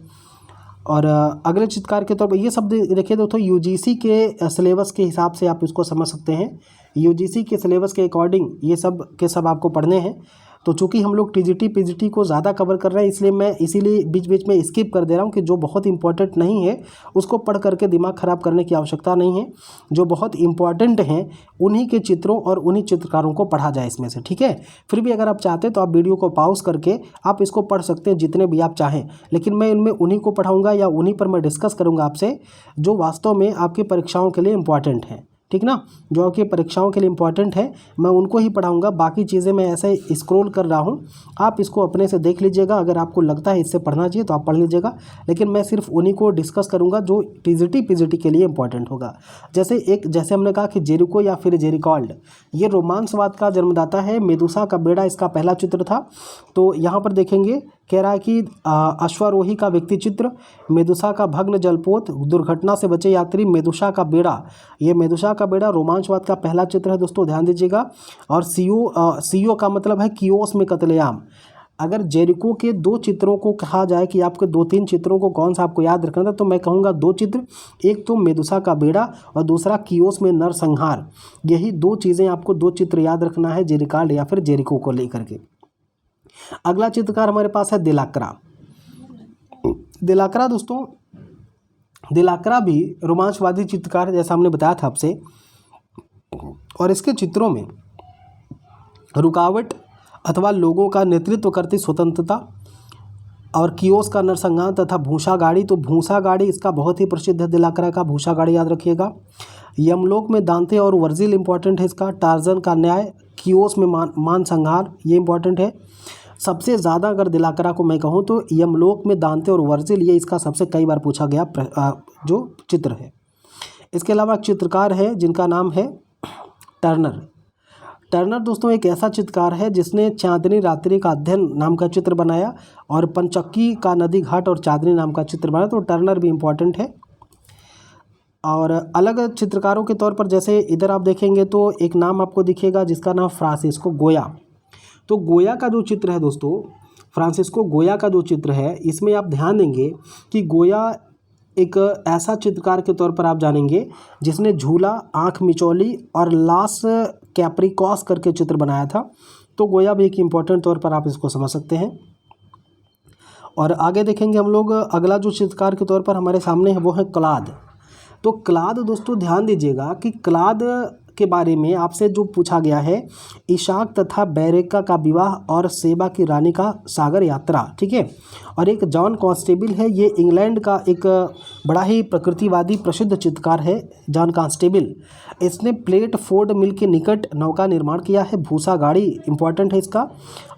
और अगले चित्रकार के तौर पर ये सब देखिए दोस्तों, यूजीसी के सिलेबस के हिसाब से आप इसको समझ सकते हैं। यूजीसी के सिलेबस के अकॉर्डिंग ये सब के सब आपको पढ़ने हैं। तो चूंकि हम लोग टीजीटी पीजीटी को ज़्यादा कवर कर रहे हैं, इसलिए मैं इसीलिए बीच बीच में स्किप कर दे रहा हूँ कि जो बहुत इंपॉर्टेंट नहीं है उसको पढ़ करके दिमाग ख़राब करने की आवश्यकता नहीं है। जो बहुत इंपॉर्टेंट हैं उन्हीं के चित्रों और उन्हीं चित्रकारों को पढ़ा जाए इसमें से। ठीक है, फिर भी अगर आप चाहते हैं तो आप वीडियो को पॉज करके आप इसको पढ़ सकते हैं जितने भी आप चाहें, लेकिन मैं इनमें उन्हीं को पढ़ाऊँगा या उन्हीं पर मैं डिस्कस करूँगा आपसे जो वास्तव में आपकी परीक्षाओं के लिए इम्पॉर्टेंट हैं। ठीक ना, जो आपकी परीक्षाओं के लिए इम्पॉर्टेंट है मैं उनको ही पढ़ाऊंगा। बाकी चीज़ें मैं ऐसे स्क्रॉल कर रहा हूँ, आप इसको अपने से देख लीजिएगा। अगर आपको लगता है इससे पढ़ना चाहिए तो आप पढ़ लीजिएगा, लेकिन मैं सिर्फ उन्हीं को डिस्कस करूँगा जो टीजीटी पीजीटी के लिए इम्पॉर्टेंट होगा। जैसे हमने कहा कि जेरिको या फिर जेरिकॉल्ड, ये रोमांसवाद का जन्मदाता है। मेदुसा का बेड़ा इसका पहला चित्र था। तो यहाँ पर देखेंगे, कह रहा है कि अश्वारोही का व्यक्ति चित्र, मेदुसा का भग्न जलपोत, दुर्घटना से बचे यात्री, मेदुसा का बेड़ा, ये मेदुसा का बेड़ा रोमांचवाद का पहला चित्र है दोस्तों, ध्यान दीजिएगा। और सीओ का मतलब है कियोस में कत्लेआम। अगर जेरिको के दो चित्रों को कहा जाए कि आपके 2-3 चित्रों को कौन सा आपको याद रखना था, तो मैं कहूँगा 2 चित्र, एक तो मेदुसा का बेड़ा और दूसरा कियोस में नरसंहार। यही 2 चीज़ें आपको 2 चित्र याद रखना है जेरिकॉल्ड या फिर जेरिको को लेकर के। अगला चित्रकार हमारे पास है दिलाक्रा दोस्तों, दिलाक्रा भी रोमांचवादी चित्रकार जैसा हमने बताया था आपसे। और इसके चित्रों में रुकावट अथवा लोगों का नेतृत्व करती स्वतंत्रता, और कियोस्क का नरसंहार तथा भूसा गाड़ी, तो भूसा गाड़ी इसका बहुत ही प्रसिद्ध है दिलाकरा का, भूसा गाड़ी याद रखिएगा। यमलोक में दांते और वर्जिल इंपॉर्टेंट है इसका। टार्जन का न्याय, कियोस्क में मान संहार, ये इंपॉर्टेंट है। सबसे ज़्यादा अगर दिलाकरा को मैं कहूँ तो यमलोक में दांते और वर्जिल, ये इसका सबसे कई बार पूछा गया जो चित्र है। इसके अलावा चित्रकार है जिनका नाम है टर्नर। टर्नर दोस्तों एक ऐसा चित्रकार है जिसने चांदनी रात्रि का अध्ययन नाम का चित्र बनाया और पंचक्की का नदी घाट और चांदनी नाम का चित्र बनाया, तो टर्नर भी इम्पॉर्टेंट है। और अलग चित्रकारों के तौर पर जैसे इधर आप देखेंगे तो एक नाम आपको दिखेगा जिसका नाम फ्रांसिस्को गोया। तो गोया का जो चित्र है दोस्तों, फ्रांसिस्को गोया का जो चित्र है, इसमें आप ध्यान देंगे कि गोया एक ऐसा चित्रकार के तौर पर आप जानेंगे जिसने झूला, आँख मिचौली और लास कैप्रिकॉस करके चित्र बनाया था। तो गोया भी एक इम्पॉर्टेंट तौर पर आप इसको समझ सकते हैं। और आगे देखेंगे हम लोग, अगला जो चित्रकार के तौर पर हमारे सामने है वो है क्लाद। तो क्लाद दोस्तों ध्यान दीजिएगा कि क्लाद के बारे में आपसे जो पूछा गया है, इशाक तथा बैरेका का विवाह और सेबा की रानी का सागर यात्रा, ठीक है। और एक जॉन कॉन्स्टेबल है, ये इंग्लैंड का एक बड़ा ही प्रकृतिवादी प्रसिद्ध चित्रकार है जॉन कॉन्स्टेबल। इसने प्लेट फोर्ड मिल के निकट नौका निर्माण किया है। भूसा गाड़ी इंपॉर्टेंट है इसका।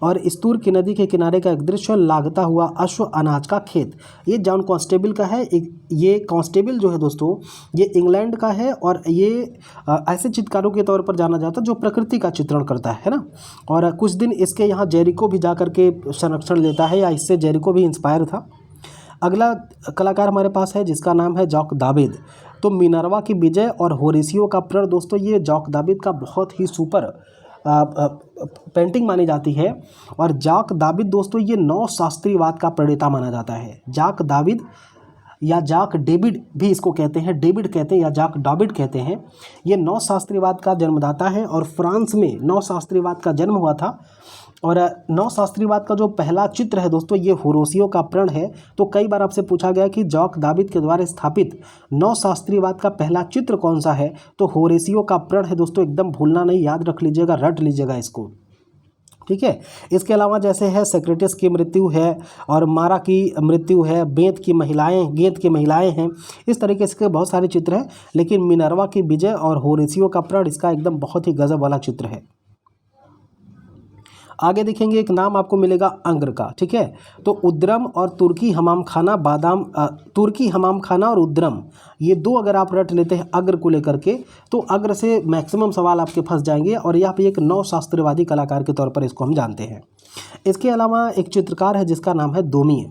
और स्तूर की नदी के किनारे का एक दृश्य, लागता हुआ अश्व, अनाज का खेत, ये जॉन कॉन्स्टेबल का है। ये कॉन्स्टेबल जो है दोस्तों ये इंग्लैंड का है और ये ऐसे चित्रकारों के तौर पर जाना जाता है जो प्रकृति का चित्रण करता है ना। और कुछ दिन इसके यहाँ जेरिको भी जा करके संरक्षण लेता है, या इससे जेरिको भी इंस्पायर था। अगला कलाकार हमारे पास है जिसका नाम है जॉक दाविद। तो मिनर्वा की विजय और होरेसियो का प्रण, दोस्तों ये जॉक दाविद का बहुत ही सुपर पेंटिंग मानी जाती है। और जॉक दाविद दोस्तों ये नौ शास्त्रीयवाद का प्रणेता माना जाता है। जॉक दाविद या जॉक डेविड भी इसको कहते हैं, डेविड कहते हैं या जॉक डॉविड कहते हैं। ये नौ शास्त्रीयवाद का जन्मदाता है और फ्रांस में नौ शास्त्रीयवाद का जन्म हुआ था। और नौ शास्त्रीयवाद का जो पहला चित्र है दोस्तों ये होरेसियो का प्रण है। तो कई बार आपसे पूछा गया कि जॉक दाविद के द्वारा स्थापित नौ शास्त्रीयवाद का पहला चित्र कौन सा है, तो होरेसियो का प्रण है दोस्तों, एकदम भूलना नहीं, याद रख लीजिएगा, रट लीजिएगा इसको, ठीक है। इसके अलावा जैसे है सेक्रेटिस की मृत्यु है और मारा की मृत्यु है, गेंद की महिलाएं हैं, इस तरीके से बहुत सारे चित्र हैं। लेकिन मिनर्वा की विजय और होरेसियो का प्रण इसका एकदम बहुत ही गजब वाला चित्र है। आगे देखेंगे एक नाम आपको मिलेगा अंग्र का, ठीक है। तो उद्रम और तुर्की हमाम खाना तुर्की हमाम खाना और उद्रम, ये दो अगर आप रट लेते हैं अग्र को लेकर के, तो अग्र से मैक्सिमम सवाल आपके फंस जाएंगे। और यहाँ पे एक नौ शास्त्रवादी कलाकार के तौर पर इसको हम जानते हैं। इसके अलावा एक चित्रकार है जिसका नाम है दोमी।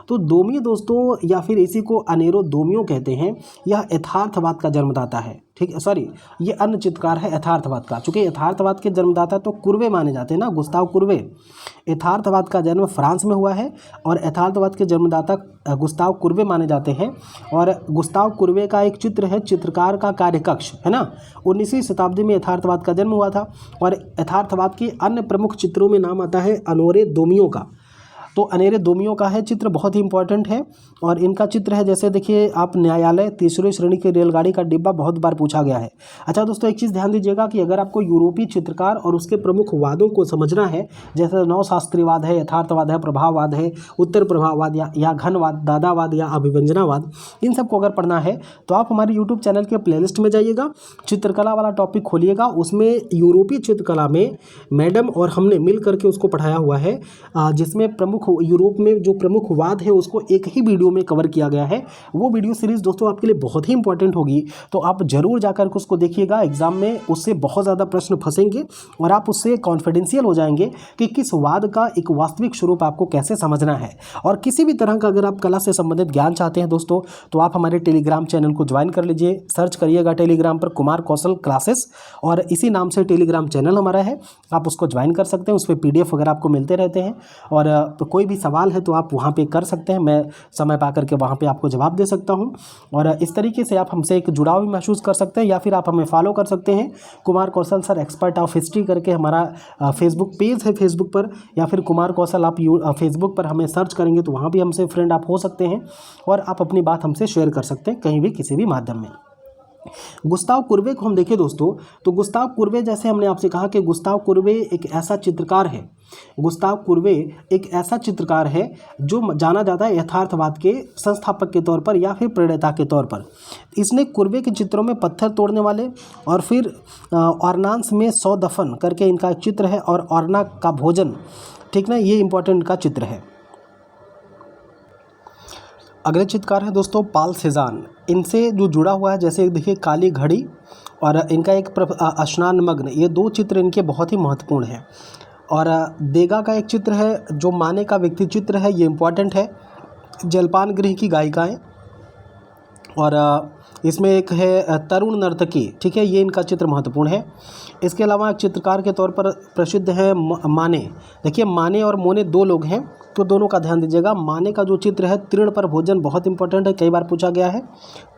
तो दोमी दोस्तों या फिर इसी को अनेरो दोमियो कहते हैं, यह यथार्थवाद का जन्मदाता है, ठीक है। सॉरी, ये अन्य चित्रकार है यथार्थवाद का। चूँकि यथार्थवाद के जन्मदाता तो कुर्वे माने जाते हैं ना, गुस्ताव कुर्वे। यथार्थवाद का जन्म फ्रांस में हुआ है और यथार्थवाद के जन्मदाता गुस्ताव कुर्वे माने जाते हैं। और गुस्ताव कुर्वे का एक चित्र है चित्रकार का कार्यकक्ष, है ना। 19वीं शताब्दी में यथार्थवाद का जन्म हुआ था। और यथार्थवाद के अन्य प्रमुख चित्रों में नाम आता है अनेरो दोमियो का। तो अनेरो दोमियो का है चित्र, बहुत ही इंपॉर्टेंट है। और इनका चित्र है जैसे देखिए आप, न्यायालय, तीसरी श्रेणी की रेलगाड़ी का डिब्बा, बहुत बार पूछा गया है। अच्छा दोस्तों एक चीज़ ध्यान दीजिएगा कि अगर आपको यूरोपीय चित्रकार और उसके प्रमुख वादों को समझना है, जैसे नौ शास्त्रीयवाद है, यथार्थवाद है, प्रभाववाद है, उत्तर प्रभाववाद या घनवाद, दादावाद या अभिव्यंजनावाद, इन सबको अगर पढ़ना है तो आप हमारे यूट्यूब चैनल के प्लेलिस्ट में जाइएगा, चित्रकला वाला टॉपिक खोलिएगा, उसमें यूरोपीय चित्रकला में मैडम और हमने मिल करके उसको पढ़ाया हुआ है, जिसमें प्रमुख यूरोप में जो प्रमुख वाद है उसको एक ही वीडियो में कवर किया गया है। वो वीडियो सीरीज दोस्तों आपके लिए बहुत ही इंपॉर्टेंट होगी, तो आप जरूर जाकर के उसको देखिएगा। एग्जाम में उससे बहुत ज़्यादा प्रश्न फंसेंगे और आप उससे कॉन्फिडेंशियल हो जाएंगे कि किस वाद का एक वास्तविक स्वरूप आपको कैसे समझना है। और किसी भी तरह का अगर आप कला से संबंधित ज्ञान चाहते हैं दोस्तों, तो आप हमारे टेलीग्राम चैनल को ज्वाइन कर लीजिए। सर्च करिएगा टेलीग्राम पर कुमार कौशल क्लासेस, और इसी नाम से टेलीग्राम चैनल हमारा है, आप उसको ज्वाइन कर सकते हैं। उस पर PDF वगैरह आपको मिलते रहते हैं। और कोई भी सवाल है तो आप वहाँ पे कर सकते हैं, मैं समय पा करके वहाँ पे आपको जवाब दे सकता हूँ। और इस तरीके से आप हमसे एक जुड़ाव भी महसूस कर सकते हैं, या फिर आप हमें फॉलो कर सकते हैं। कुमार कौशल सर एक्सपर्ट ऑफ हिस्ट्री करके हमारा फेसबुक पेज है फेसबुक पर, या फिर कुमार कौशल आप फेसबुक पर हमें सर्च करेंगे तो वहाँ भी हमसे फ्रेंड आप हो सकते हैं और आप अपनी बात हमसे शेयर कर सकते हैं कहीं भी किसी भी माध्यम में। गुस्ताव कुर्वे को हम देखें दोस्तों, तो गुस्ताव कुर्वे, जैसे हमने आपसे कहा कि गुस्ताव कुर्वे एक ऐसा चित्रकार है, गुस्ताव कुर्वे एक ऐसा चित्रकार है जो जाना जाता है यथार्थवाद के संस्थापक के तौर पर या फिर प्रणेता के तौर पर। इसने कुर्वे के चित्रों में पत्थर तोड़ने वाले और फिर ऑर्नांस में 100 दफन करके इनका एक चित्र है, और ऑर्ना का भोजन, ठीक ना, ये इंपॉर्टेंट का चित्र है। अगले चित्रकार है दोस्तों पाल सेजान। इनसे जो जुड़ा हुआ है, जैसे देखिए काली घड़ी और इनका एक स्नान मग्न, ये दो चित्र इनके बहुत ही महत्वपूर्ण हैं। और देगा का एक चित्र है जो माने का व्यक्ति चित्र है, ये इम्पॉर्टेंट है। जलपान गृह की गायिकाएं, और इसमें एक है तरुण नर्तकी, ठीक है, ये इनका चित्र महत्वपूर्ण है। इसके अलावा एक चित्रकार के तौर पर प्रसिद्ध है माने। देखिए माने और मोने दो लोग हैं, तो दोनों का ध्यान दीजिएगा। माने का जो चित्र है तृण पर भोजन, बहुत इंपॉर्टेंट है, कई बार पूछा गया है।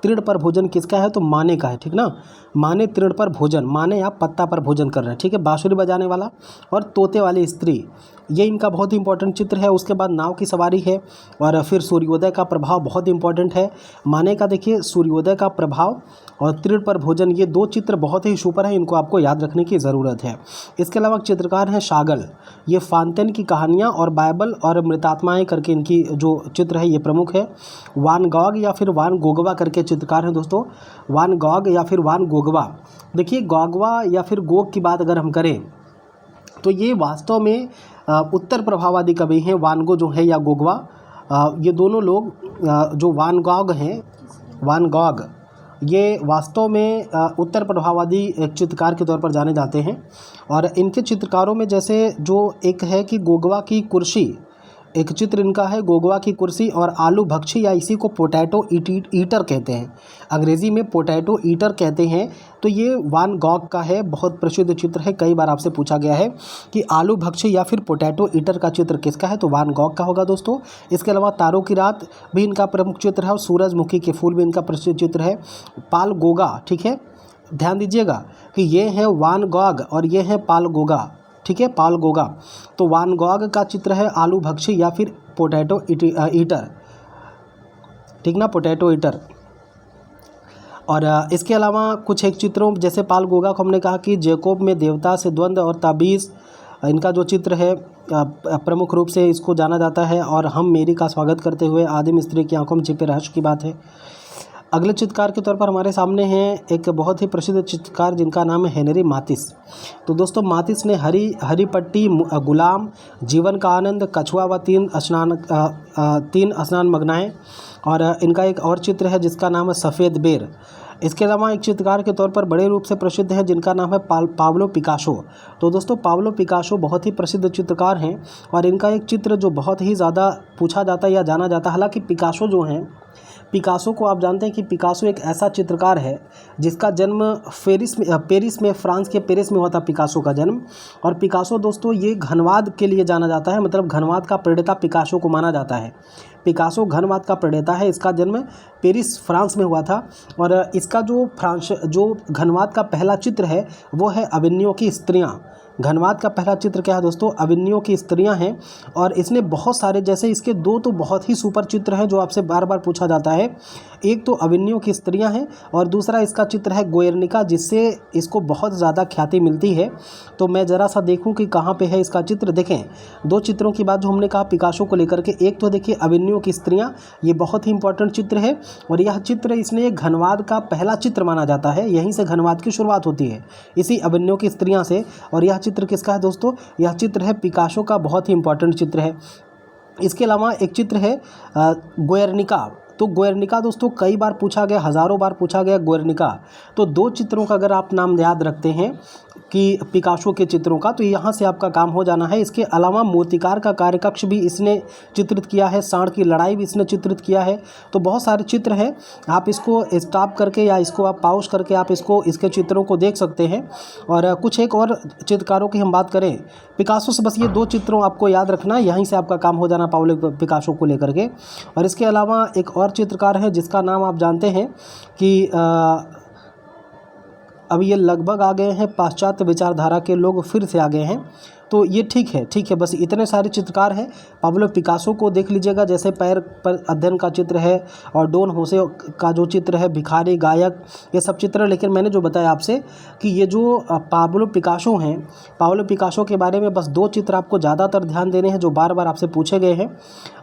तृण पर भोजन किसका है, तो माने का है, ठीक ना। माने तृण पर भोजन, माने आप पत्ता पर भोजन कर रहे हैं, ठीक है। बांसुरी बजाने वाला और तोते वाली स्त्री, ये इनका बहुत ही इंपॉर्टेंट चित्र है। उसके बाद नाव की सवारी है, और फिर सूर्योदय का प्रभाव बहुत इंपॉर्टेंट है। माने का देखिए सूर्योदय का प्रभाव और तृण पर भोजन, ये दो चित्र बहुत ही सुपर हैं, इनको आपको याद रखने की ज़रूरत है। इसके अलावा चित्रकार हैं शागल, ये फांतेन की कहानियाँ और बाइबल और मृतात्माएं करके इनकी जो चित्र है ये प्रमुख है। वान गॉग या फिर वान गोगवा करके चित्रकार हैं दोस्तों, वान गॉग या फिर वान गोगवा। देखिए गोगवा या फिर गोग की बात अगर हम करें तो ये वास्तव में उत्तर प्रभाववादी कवि हैं, वान गो जो है या गोगवा, ये दोनों लोग जो वान गॉग हैं, वान गॉग, ये वास्तव में उत्तर प्रभाववादी एक चित्रकार के तौर पर जाने जाते हैं। और इनके चित्रकारों में जैसे जो एक है कि गोगवा की कुर्सी, एक चित्र इनका है गोगवा की कुर्सी और आलू भक्षी, या इसी को पोटैटो ईटर कहते हैं, अंग्रेज़ी में पोटैटो ईटर कहते हैं। तो ये वान गॉग का है, बहुत प्रसिद्ध चित्र है, कई बार आपसे पूछा गया है कि आलू भक्षी या फिर पोटैटो ईटर का चित्र किसका है, तो वान गॉग का होगा दोस्तों। इसके अलावा तारों की रात भी इनका प्रमुख चित्र है, और सूरजमुखी के फूल भी इनका प्रसिद्ध चित्र है। पाल गोगा, ठीक है, ध्यान दीजिएगा कि ये है वान गॉग और ये है पाल गोगा, ठीक है, पाल गोगा। तो वान गॉग का चित्र है आलू भक्षी या फिर पोटैटो ईटर, ठीक ना, पोटैटो ईटर। और इसके अलावा कुछ एक चित्रों, जैसे पाल गोगा को हमने कहा कि जैकोब में देवता से द्वंद्व और ताबीज़, इनका जो चित्र है प्रमुख रूप से इसको जाना जाता है। और हम मेरी का स्वागत करते हुए आदिम स्त्री की आंखों में छिपे रहस्य की बात है। अगले चित्रकार के तौर पर हमारे सामने हैं एक बहुत ही प्रसिद्ध चित्रकार जिनका नाम है हेनरी मातिस। तो दोस्तों मातिस ने हरी पट्टी, गुलाम, जीवन का आनंद, कछुआ व तीन स्नान मग्नाएं, और इनका एक और चित्र है जिसका नाम है सफ़ेद बेर। इसके अलावा एक चित्रकार के तौर पर बड़े रूप से प्रसिद्ध है जिनका नाम है पाब्लो पिकासो। तो दोस्तों पाब्लो पिकासो बहुत ही प्रसिद्ध चित्रकार हैं, और इनका एक चित्र जो बहुत ही ज़्यादा पूछा जाता है या जाना जाता है। हालांकि पिकासो जो हैं, पिकासो को आप जानते हैं कि पिकासो एक ऐसा चित्रकार है जिसका जन्म पेरिस में, फ्रांस के पेरिस में हुआ था पिकासो का जन्म। और पिकासो दोस्तों ये घनवाद के लिए जाना जाता है, मतलब घनवाद का प्रणेता पिकासो को माना जाता है। पिकासो घनवाद का प्रणेता है, इसका जन्म पेरिस फ्रांस में हुआ था। और इसका जो घनवाद का पहला चित्र है वो है अविन्यो की स्त्रियाँ। घनवाद का पहला चित्र क्या है दोस्तों, अविन्यो की स्त्रियां हैं। और इसने बहुत सारे, जैसे इसके दो तो बहुत ही सुपर चित्र हैं जो आपसे बार बार पूछा जाता है। एक तो अविन्यो की स्त्रियां हैं और दूसरा इसका चित्र है गोयर्निका, जिससे इसको बहुत ज़्यादा ख्याति मिलती है। तो मैं ज़रा सा देखूं कि कहाँ पे है इसका चित्र। देखें दो चित्रों की बात जो हमने कहा पिकासो को लेकर के, एक तो देखिए अविन्यो की स्त्रियाँ, ये बहुत ही इंपॉर्टेंट चित्र है। और यह चित्र इसने घनवाद का पहला चित्र माना जाता है, यहीं से घनवाद की शुरुआत होती है, इसी अविन्यो की स्त्रियाँ से। और यह चित्र किसका है दोस्तों, यह चित्र है पिकासो का, बहुत ही इंपॉर्टेंट चित्र है। इसके अलावा एक चित्र है गोयर्निका। तो गोयर्निका दोस्तों कई बार पूछा गया, हज़ारों बार पूछा गया गोयर्निका। तो दो चित्रों का अगर आप नाम याद रखते हैं कि पिकासो के चित्रों का, तो यहाँ से आपका काम हो जाना है। इसके अलावा मूर्तिकार का कार्यकक्ष भी इसने चित्रित किया है, सांड की लड़ाई भी इसने चित्रित किया है। तो बहुत सारे चित्र हैं, आप इसको स्टॉप करके या इसको आप पॉज करके आप इसके चित्रों को देख सकते हैं। और कुछ एक और चित्रकारों की हम बात करें पिकासो से, बस ये दो चित्रों आपको याद रखना, यहीं से आपका काम हो जाना पाब्लो पिकासो को लेकर के। और इसके अलावा एक और चित्रकार है जिसका नाम आप जानते हैं कि अब ये लगभग आ गए हैं, पाश्चात्य विचारधारा के लोग फिर से आ गए हैं। तो ये ठीक है, बस इतने सारे चित्रकार हैं। पाब्लो पिकासो को देख लीजिएगा, जैसे पैर पर अध्ययन का चित्र है, और डॉन होसे का जो चित्र है, भिखारी, गायक, ये सब चित्र। लेकिन मैंने जो बताया आपसे कि ये जो पाब्लो पिकासो हैं, पाब्लो पिकासो के बारे में बस 2 चित्र आपको ज़्यादातर ध्यान देने हैं जो बार बार आपसे पूछे गए हैं।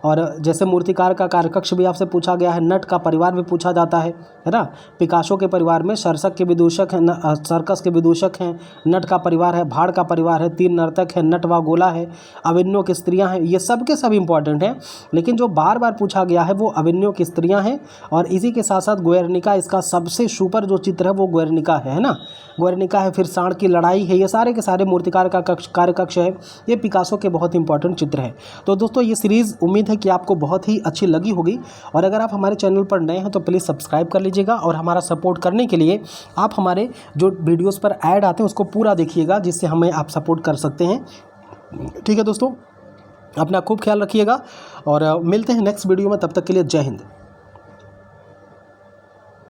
और जैसे मूर्तिकार का कार्यकक्ष भी आपसे पूछा गया है, नट का परिवार भी पूछा जाता है ना। पिकासो के परिवार में सर्कस के विदूषक हैं, सर्कस के विदूषक हैं, नट का परिवार है, भाड़ का परिवार है, 3 नर्तक है, नट व गोला है, अवेन्यो की स्त्रियां हैं। ये सब के सब इंपॉर्टेंट हैं, लेकिन जो बार बार पूछा गया है वो अवेन्यो की स्त्रियां हैं। और इसी के साथ साथ गुएर्निका, इसका सबसे सुपर जो चित्र है वो गुएर्निका है ना, गुएर्निका है। फिर सांड की लड़ाई है, ये सारे के सारे मूर्तिकार का कार्यकक्ष है, ये पिकासो के बहुत इंपॉर्टेंट चित्र है। तो दोस्तों ये सीरीज़ उम्मीद है कि आपको बहुत ही अच्छी लगी होगी, और अगर आप हमारे चैनल पर नए हैं तो प्लीज़ सब्सक्राइब कर लीजिएगा। और हमारा सपोर्ट करने के लिए आप हमारे जो वीडियोस पर ऐड आते हैं उसको पूरा देखिएगा, जिससे हमें आप सपोर्ट कर सकते हैं। ठीक है दोस्तों, अपना खूब ख्याल रखिएगा और मिलते हैं नेक्स्ट वीडियो में। तब तक के लिए जय हिंद।